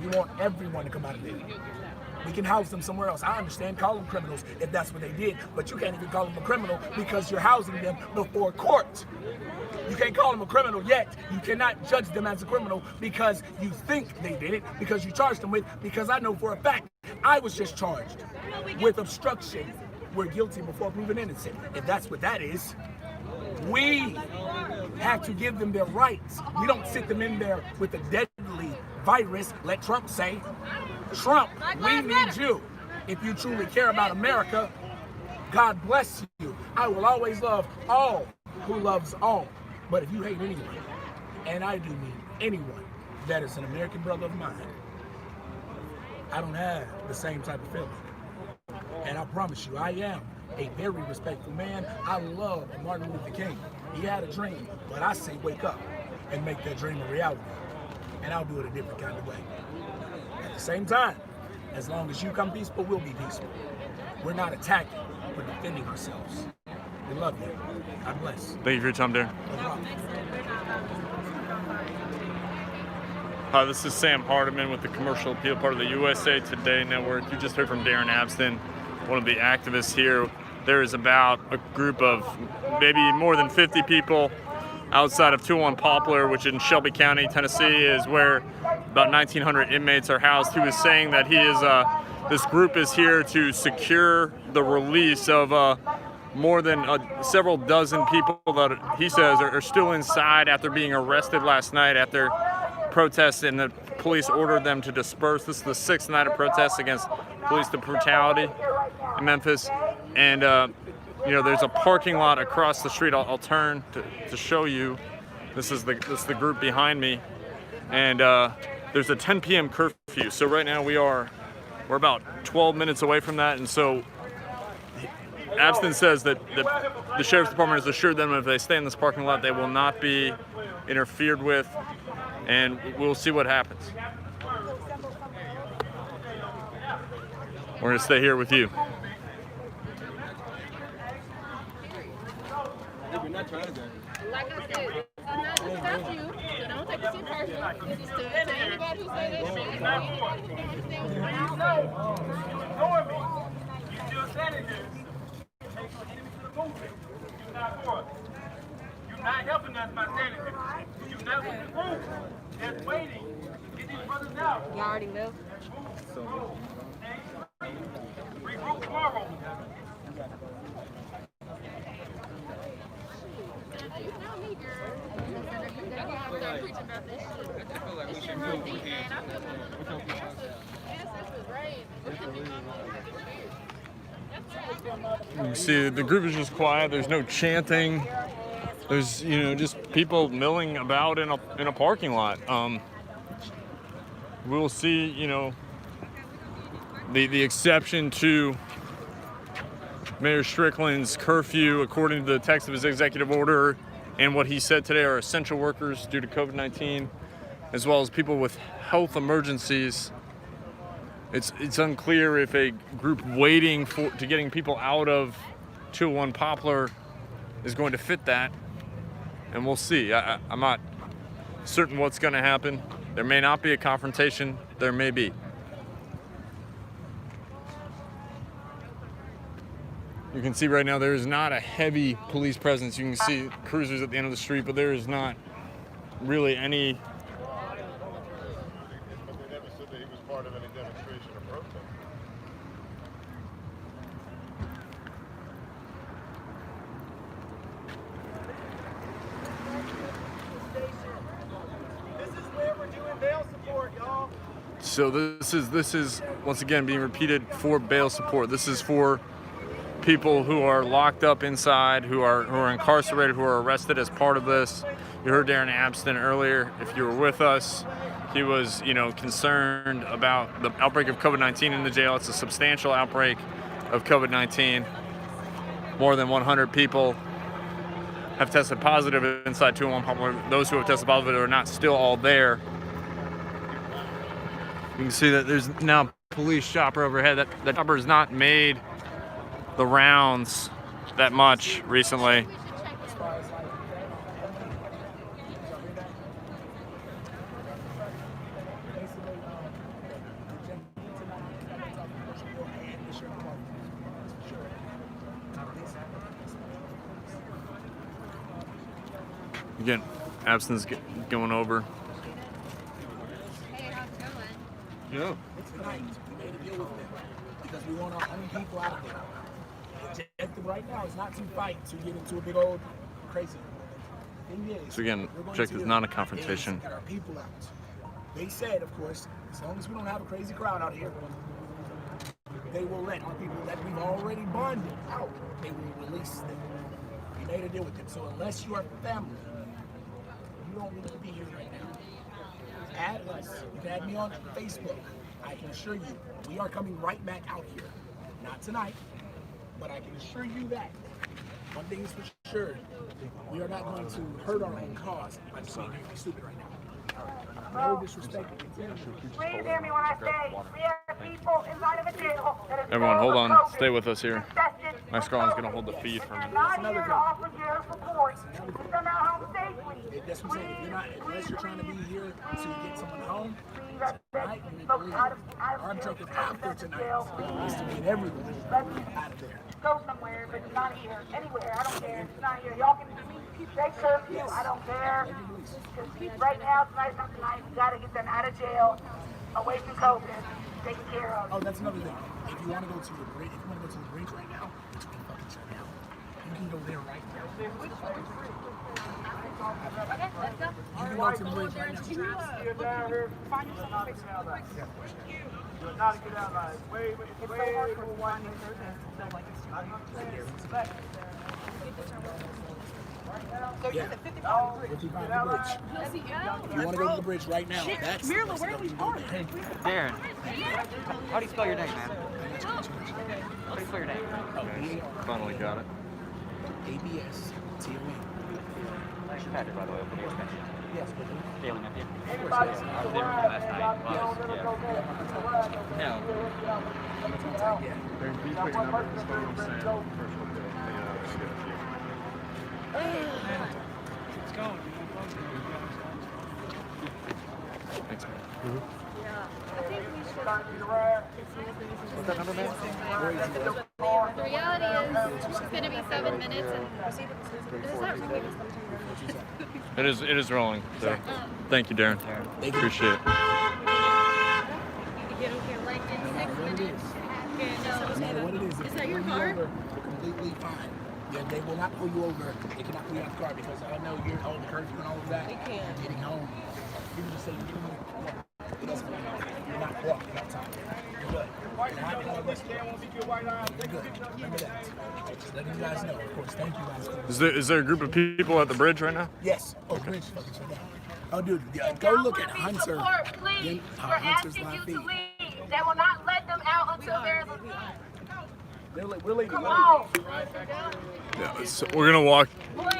We want everyone to come out of there. We can house them somewhere else. I understand, call them criminals if that's what they did, but you can't even call them a criminal because you're housing them before court. You can't call them a criminal yet. You cannot judge them as a criminal because you think they did it, because you charged them with, because I know for a fact I was just charged with obstruction. We're guilty before proven innocent. If that's what that is, we have to give them their rights. We don't sit them in there with a deadly virus, let Trump say. Trump, we need you. If you truly care about America, God bless you. I will always love all who loves all. But if you hate anyone, and I do mean anyone that is an American brother of mine, I don't have the same type of feeling. And I promise you, I am a very respectful man. I love Martin Luther King. He had a dream, but I say wake up and make that dream a reality. And I'll do it a different kind of way. At the same time, as long as you come peaceful, we'll be peaceful. We're not attacking, we're defending ourselves. We love you. God bless. Thank you for your time, Darren. No problem. Hi, this is Sam Hardiman with the Commercial Appeal, part of the USA Today Network. You just heard from Darren Abston, one of the activists here. There is about a group of maybe more than 50 people outside of 201 Poplar, which in Shelby County, Tennessee, is where about 1,900 inmates are housed. He was saying that this group is here to secure the release of more than several dozen people that he says are still inside after being arrested last night after protests, and the police ordered them to disperse. This is the 6th night of protests against police brutality in Memphis. And there's a parking lot across the street. I'll turn to show you. This is the group behind me, and there's a 10 p.m. curfew. So right now we're about 12 minutes away from that, and so Abston says that the sheriff's department has assured them if they stay in this parking lot, they will not be interfered with, and we'll see what happens. We're gonna stay here with you. Like I said, I'm not to stop you, so don't take it personally. This is to anybody who say that shit, anybody who don't understand what's going on. You still standing there. Take the enemy to the movement. not for us. You're not helping us by standing here. You're not in the room that's waiting to get these brothers out. You already moved? Regroup tomorrow. You can see the group is just quiet. There's no chanting. There's, you know, just people milling about in a parking lot. We'll see, you know, the exception to Mayor Strickland's curfew, according to the text of his executive order, and what he said today are essential workers due to COVID-19, as well as people with health emergencies. It's unclear if a group waiting to getting people out of 201 Poplar is going to fit that, and we'll see. I'm not certain what's going to happen. There may not be a confrontation. There may be. You can see right now there is not a heavy police presence. You can see cruisers at the end of the street, but there is not really any. So this is once again being repeated for bail support. This is for people who are locked up inside, who are incarcerated, who are arrested as part of this. You heard Darren Abston earlier. If you were with us, he was, you know, concerned about the outbreak of COVID-19 in the jail. It's a substantial outbreak of COVID-19. More than 100 people have tested positive inside 201 Poplar. Those who have tested positive are not still all there. You can see that there's now a police chopper overhead. That chopper has not made the rounds that much recently. Again, Abson's going over. Yeah. Tonight, we made a deal with them because we want our own people out of there. The objective right now is not to fight, to get into a big old crazy. The thing is, so again, objective is not a confrontation. Get our people out. They said, of course, as long as we don't have a crazy crowd out here, they will let our people that we've already bonded out. They will release them. We made a deal with them. So unless you are family, you don't need to be here right now. Add us. You can add me on Facebook. I can assure you, we are coming right back out here. Not tonight, but I can assure you that. One thing is for sure, we are not going to hurt our own cause by just being stupid right now. No disrespect. Please hear me when I say we are people inside of a jail. Everyone, hold on. Stay with us here. My Scarlet's going to hold the feed for me. Not here to offer your support. To come out home safely. That's what I'm saying. You're not, unless you're trying to be here to get someone home, tonight, our objective after tonight is to get everyone out of there. Go somewhere, but not here. Anywhere. I don't care. It's not here. Y'all can take curfew. I don't care. Because right now, tonight's not tonight. We got to get them out of jail, away from COVID, taken care of. Oh, that's another thing. If you want to go to the bridge, right now, it's fucking shut down. You can go there right now. Okay, let's go. You can go to the bridge right now. You're down here. Find yourself a place. You're not to get out like way. It's so hard for one So you're at 55 bridge. 55 bridge. If you want to go to the bridge right now, that's Mirla, where do we park? Darren, how do you spell your name, man? How do you spell your name? Okay, finally got it. ABS-TON. Nice Patrick, by the way, for the extension. Yes, but Failing up here. Everybody I was there last night. No. There's these big numbers in the photo saying commercial bill. It's going. Thanks, man. I think we should. What's that number, man? The reality is, It's gonna be 7 minutes. It is rolling. So, thank you, Darren. Appreciate it. Get over here like in 6 minutes. No matter what it is, Is that your car? You're completely fine. Yeah, they will not pull you over. They cannot pull you out the car because I know you're on the curfew and all of that. They can't. You're getting home. People just say you're getting home. It doesn't matter. You're not walking that time. You're good. You're not going to listen. You're good. Remember that. Just letting you guys know. Of course, thank you guys. Is there a group of people at the bridge right now? Yes. Oh, bridge fucking shut down. Oh, dude, go look at Hunter. Please, we're Hunter's asking you live to feed. leave. They will not let them out until there's a We're leaving. Come on. Yeah, so we're gonna walk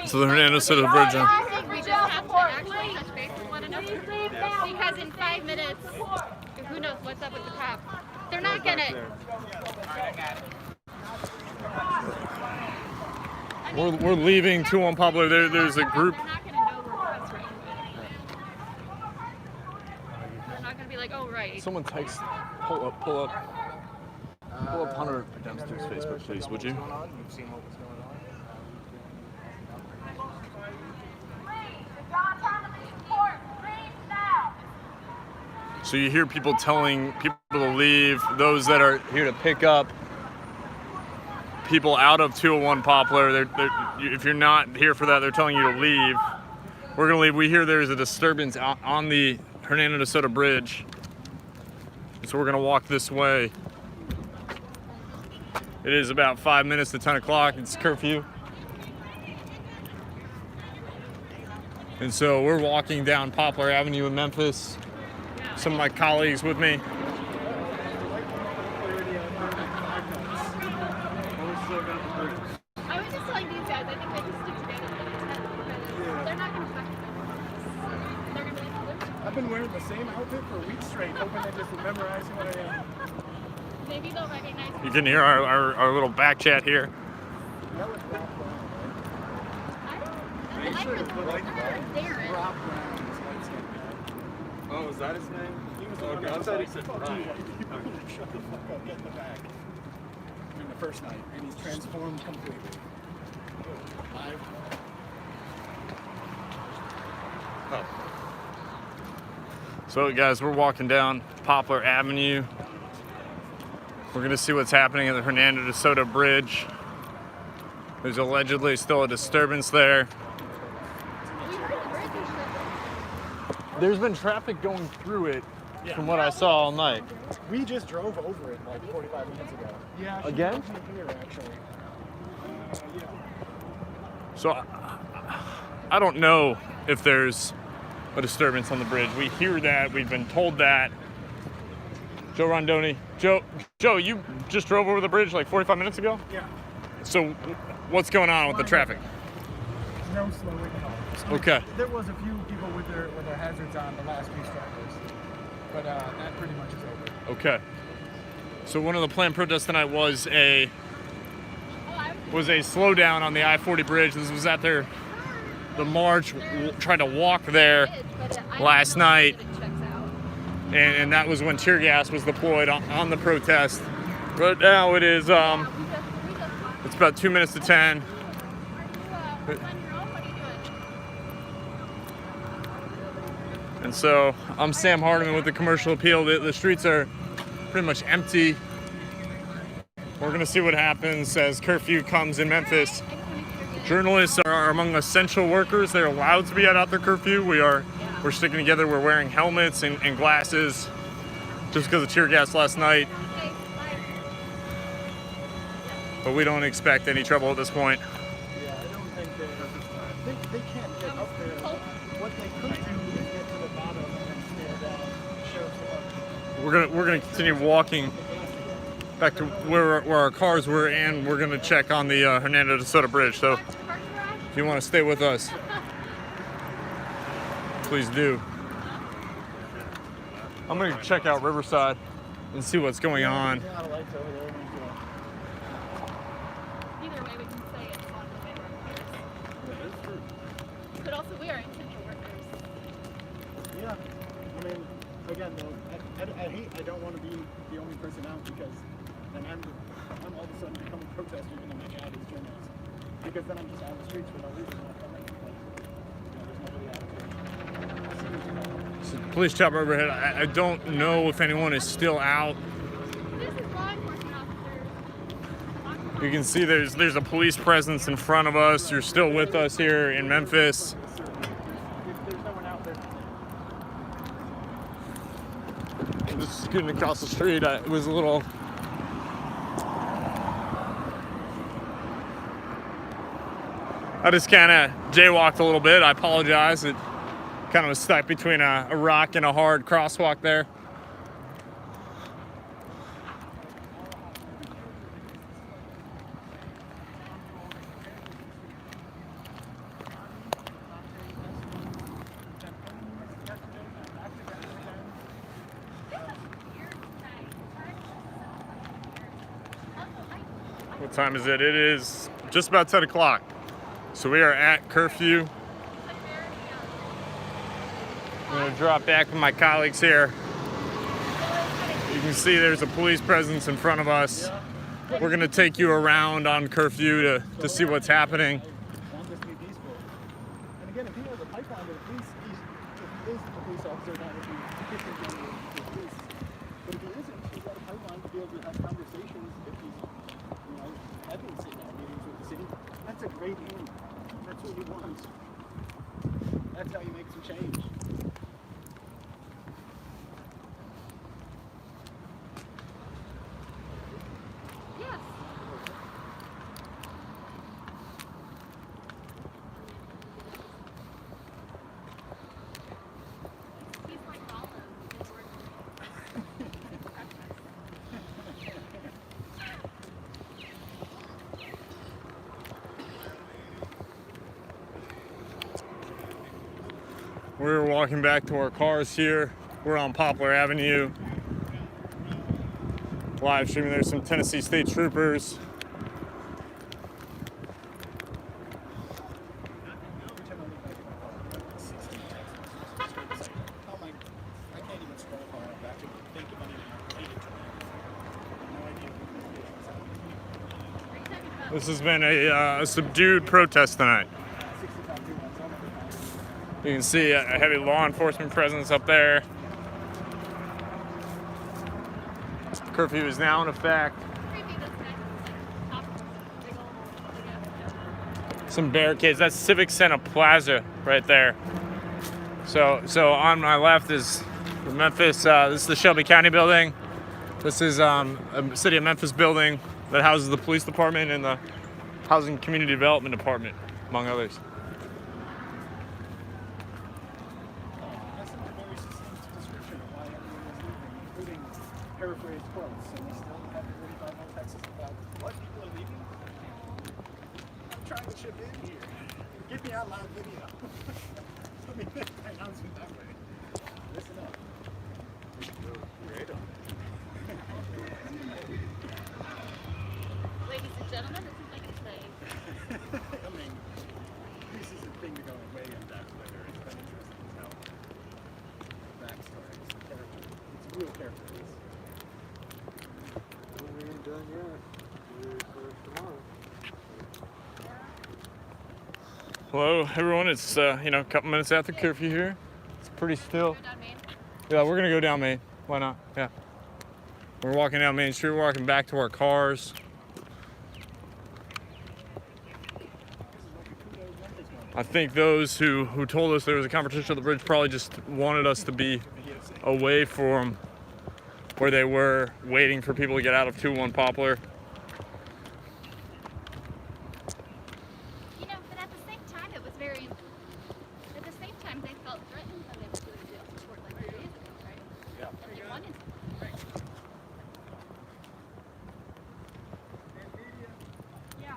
to the Hernando Soto Bridge. I think we just have to actually touch base with one another. Because in 5 minutes, who knows what's up with the cop. They're not gonna. We're leaving 2-1 Poplar. There's a group. They're not gonna know we're us right away. They're not gonna be like, oh right. Someone text. Pull up Hunter Dempster's Facebook, please, would you? So you hear people telling people to leave, those that are here to pick up people out of 201 Poplar. If you're not here for that, they're telling you to leave. We're gonna leave. We hear there's a disturbance on the Hernando Soto Bridge. So we're gonna walk this way. It is about 5 minutes to 10 o'clock. It's curfew. And so we're walking down Poplar Avenue in Memphis. Some of my colleagues with me. I was just telling these guys, I think they just stick together. They're not going to talk about it. They're going to be like, I've been wearing the same outfit for weeks straight, hoping they just memorize what I am. maybe they'll recognize me. You can hear our little back chat here. Oh, is that his name? Okay, I thought he said Brian. Shut the fuck up, get in the back. In the first night, and he's transformed completely. Live. Oh. So guys, we're walking down Poplar Avenue. We're gonna see what's happening at the Hernando Soto Bridge. There's allegedly still a disturbance there. There's been traffic going through it from what I saw all night. We just drove over it like 45 minutes ago. Yeah. Again? Here, actually. So I don't know if there's a disturbance on the bridge. We hear that, we've been told that. Joe Rondoni. Joe, you just drove over the bridge like 45 minutes ago? Yeah. So what's going on with the traffic? No slowing at all. Okay. There was a few people with their hazards on the last few stragglers, but that pretty much is over. Okay. So one of the planned protests tonight was a slowdown on the I-40 bridge. This was at the march, tried to walk there last night, and that was when tear gas was deployed on the protest. Right now it is it's about 2 minutes to 10. And so I'm Sam Hardiman with the Commercial Appeal. The streets are pretty much empty. We're gonna see what happens as curfew comes in Memphis. Journalists are among essential workers. They're allowed to be at after curfew. We're sticking together. We're wearing helmets and glasses just because of tear gas last night. But we don't expect any trouble at this point. Yeah, I don't think they can't get up there. What they could do is get to the bottom and then stare down, show some up. We're gonna continue walking back to where our cars were, and we're gonna check on the Hernando Soto Bridge. So if you want to stay with us, please do. I'm gonna check out Riverside and see what's going on. Either way, we can say it's on the way workers. But also, we are essential workers. Yeah, I mean, again, though, I don't want to be the only person out because then I'm I'm all of a sudden become a protester and I'm like out as journalists. Because then I'm just out of the streets for no reason. Police chopper overhead. I don't know if anyone is still out. You can see there's a police presence in front of us. You're still with us here in Memphis. I'm just scooting across the street. It was a little. I just kind of jaywalked a little bit. I apologize. It kind of was stuck between a rock and a hard crosswalk there. What time is it? It is just about 10 o'clock. So we are at Curfew. I'm gonna drop back with my colleagues here. You can see there's a police presence in front of us. We're gonna take you around on Curfew to see what's happening. Want this to be peaceful. And again, if he has a pipeline to the police, if he is a police officer, not if he's the police. But if he isn't, he's got a pipeline to be able to have conversations if he's, having sit-down meetings with the city. That's a great aim. That's what he wants. That's how you make some change. We're walking back to our cars here. We're on Poplar Avenue. Live streaming. There's some Tennessee State Troopers. This has been a subdued protest tonight. You can see a heavy law enforcement presence up there. Curfew is now in effect. Some barricades. That's Civic Center Plaza right there. So on my left is Memphis. This is the Shelby County building. This is a City of Memphis building that houses the police department and the Housing Community Development Department, among others. Paraphrase quotes, and we still have 45 more texts about what people are leaving. I'm trying to chip in here. Get me out live video. Let me make my announcement that way. Listen up. Ladies and gentlemen, this is like a thing. I mean, this is a thing to go way in depth later. It's been interesting as hell. Backstory, it's the character. It's a real character. Done yet. Hello, everyone. It's a couple minutes after curfew here. It's pretty still. Yeah, we're gonna go down Main. Why not? Yeah. We're walking down Main Street. We're walking back to our cars. I think those who told us there was a confrontation at the bridge probably just wanted us to be away from where they were, waiting for people to get out of 2-1 Poplar. But at the same time, it was very. At the same time, they felt threatened when they were doing jail support like 3 days ago, right? Yeah. And they wanted to. Yeah.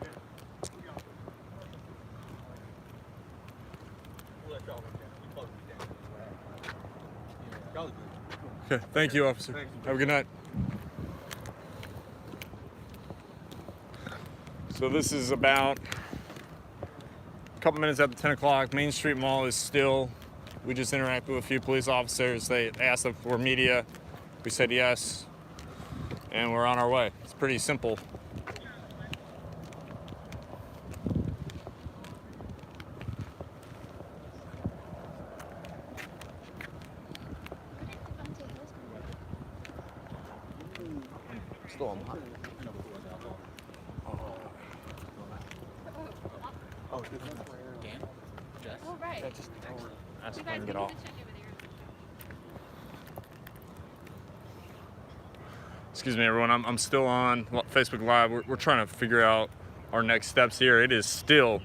Okay, thank you, officer. Have a good night. So this is about a couple minutes after 10 o'clock. Main Street Mall is still. We just interacted with a few police officers. They asked if we're media. We said yes, and we're on our way. It's pretty simple. school. I'm hot. Oh, Dan? Jess? Oh, right. Yeah, just text. Ask You if guys I can need get off. to check over there. Excuse me, everyone. I'm still on Facebook Live. We're trying to figure out our next steps here. It is still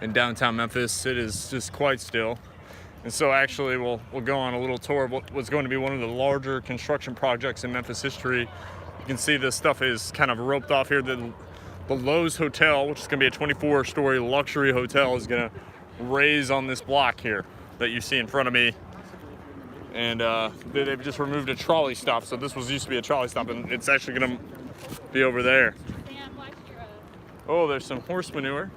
in downtown Memphis. It is just quite still. And so actually we'll go on a little tour of what's going to be one of the larger construction projects in Memphis history. You can see this stuff is kind of roped off here. The Lowe's Hotel, which is going to be a 24-story luxury hotel, is going to raise on this block here that you see in front of me. And they've just removed a trolley stop. So this used to be a trolley stop, and it's actually going to be over there. Sam, watch your Oh, there's some horse manure.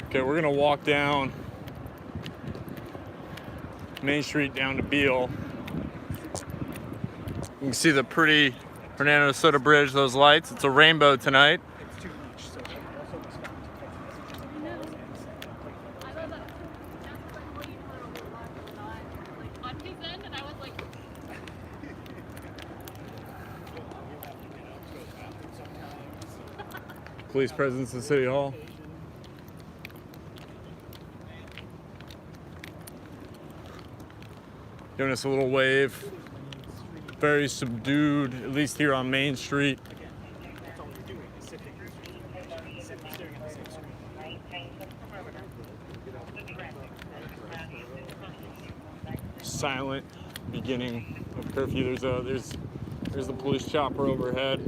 Okay, we're gonna walk down Main Street down to Beale. You can see the pretty Hernando Soto Bridge, those lights. It's a rainbow tonight. It's too much, so they also respond to text messages and I love that. That's like what you put on the line, like on his end, and I was like, Police presence in City Hall. Giving us a little wave. Very subdued, at least here on Main Street. that's all you're doing is sitting staring at the same screen. Silent beginning of curfew. There's the police chopper overhead.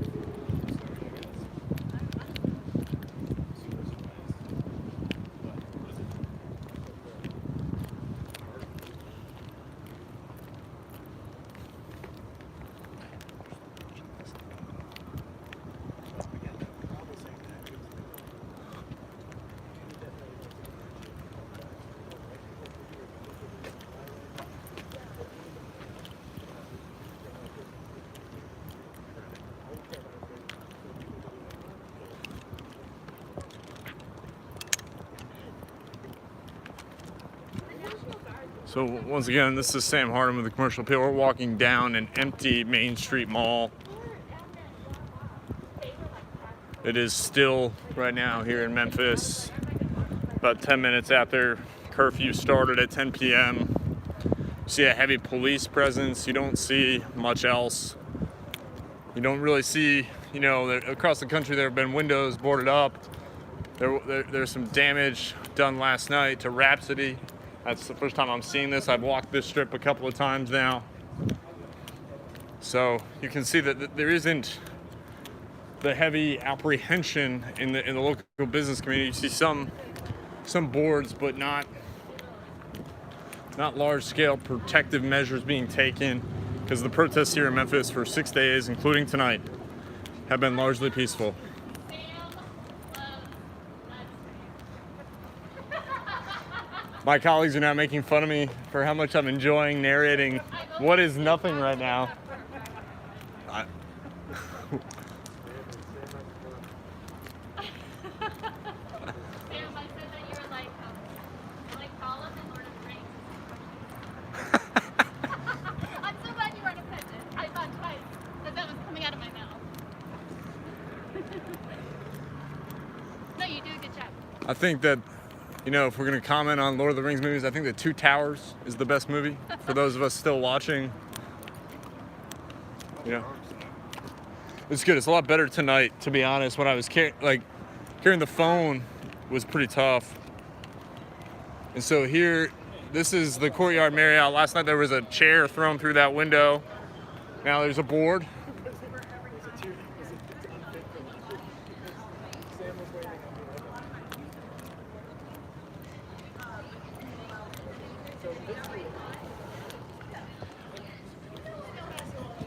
So once again, this is Sam Harden with the Commercial Appeal. We're walking down an empty Main Street mall. It is still right now here in Memphis, about 10 minutes after curfew started at 10 p.m. You see a heavy police presence. You don't see much else. You don't really see, across the country there have been windows boarded up. There's some damage done last night to Rhapsody. That's the first time I'm seeing this. I've walked this strip a couple of times now. So you can see that there isn't the heavy apprehension in the local business community. You see some boards, but not large scale protective measures being taken, because the protests here in Memphis for 6 days, including tonight, have been largely peaceful. My colleagues are now making fun of me for how much I'm enjoying narrating what is nothing right now. I'm so glad you weren't offended. I thought twice that was coming out of my mouth. No, you do a good job. I think that, if we're going to comment on Lord of the Rings movies, I think The Two Towers is the best movie for those of us still watching. It's good. It's a lot better tonight, to be honest. When I was hearing the phone was pretty tough. And so here, this is the Courtyard Marriott. Last night there was a chair thrown through that window. Now there's a board.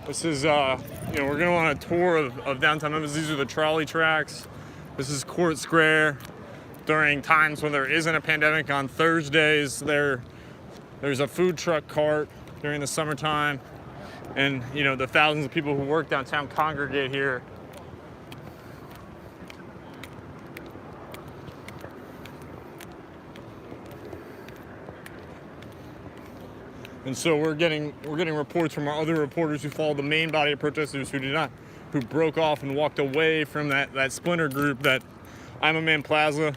This is, we're going on a tour of downtown Memphis. These are the trolley tracks. This is Court Square. During times when there isn't a pandemic, on Thursdays, there's a food truck cart during the summertime. And, the thousands of people who work downtown congregate here. And so we're getting reports from our other reporters who followed the main body of protesters who broke off and walked away from that splinter group that I'm a Man Plaza,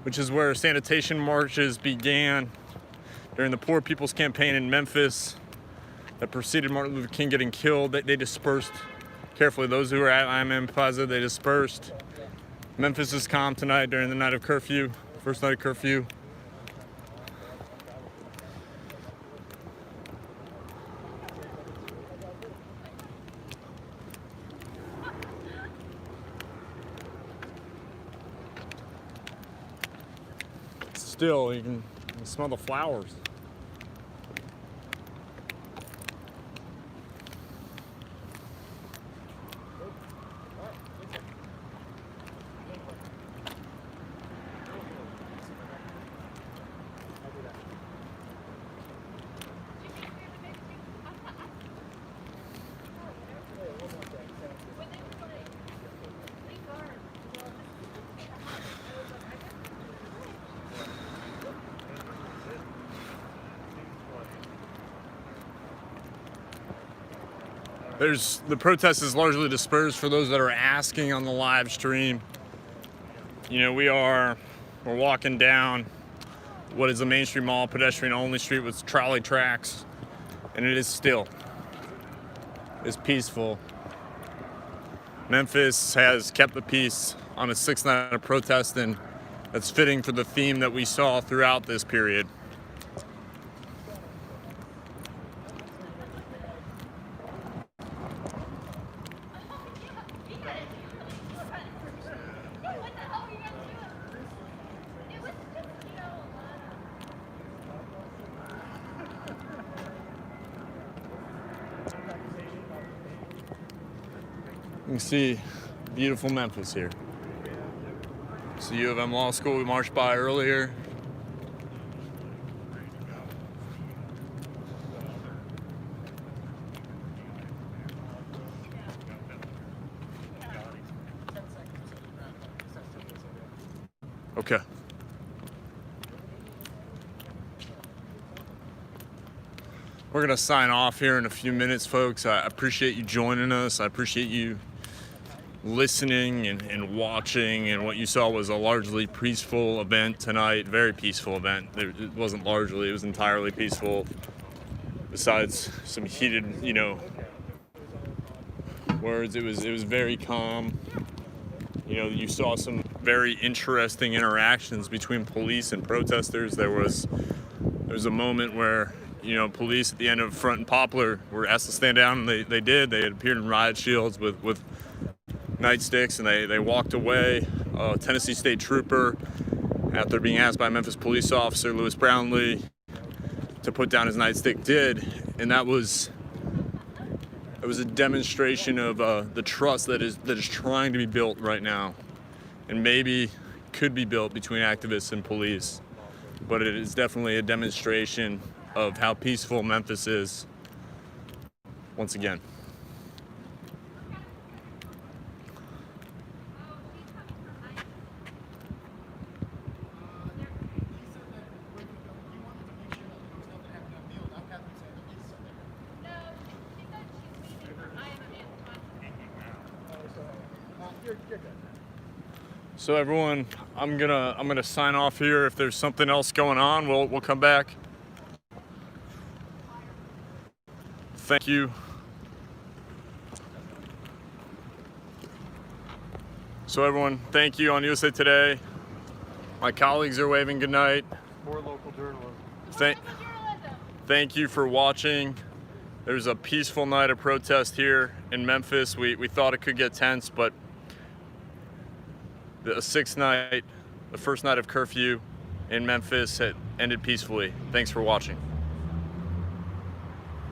which is where sanitation marches began during the Poor People's Campaign in Memphis that preceded Martin Luther King getting killed. They dispersed carefully. Those who were at I'm a Man Plaza, they dispersed. Memphis is calm tonight during the night of curfew, first night of curfew. Still, you can smell the flowers. The protest is largely dispersed. For those that are asking on the live stream, you know, we're walking down what is a Main Street Mall, pedestrian only street with trolley tracks, and it is still. It's peaceful. Memphis has kept the peace on a 6th night of protest, and that's fitting for the theme that we saw throughout this period. You can see beautiful Memphis here. It's the U of M Law School we marched by earlier. Okay. We're gonna sign off here in a few minutes, folks. I appreciate you joining us. I appreciate you listening and watching, and what you saw was a largely peaceful event tonight. Very peaceful event. It wasn't largely, it was entirely peaceful, besides some heated, you know, words. It was very calm. You know, you saw some very interesting interactions between police and protesters. There was a moment where, you know, police at the end of Front and Poplar were asked to stand down, and they did. They had appeared in riot shields with nightsticks, and they walked away. A Tennessee State Trooper, after being asked by a Memphis police officer, Lewis Brownlee, to put down his nightstick, did. And it was a demonstration of the trust that is trying to be built right now, and maybe could be built between activists and police. But it is definitely a demonstration of how peaceful Memphis is once again. So everyone, I'm gonna sign off here. If there's something else going on, we'll come back. Thank you. So everyone, thank you on USA Today. My colleagues are waving goodnight. More local journalism. Thank you for watching. There's a peaceful night of protest here in Memphis. We thought it could get tense, but the 6th night, the first night of curfew in Memphis, had ended peacefully. Thanks for watching.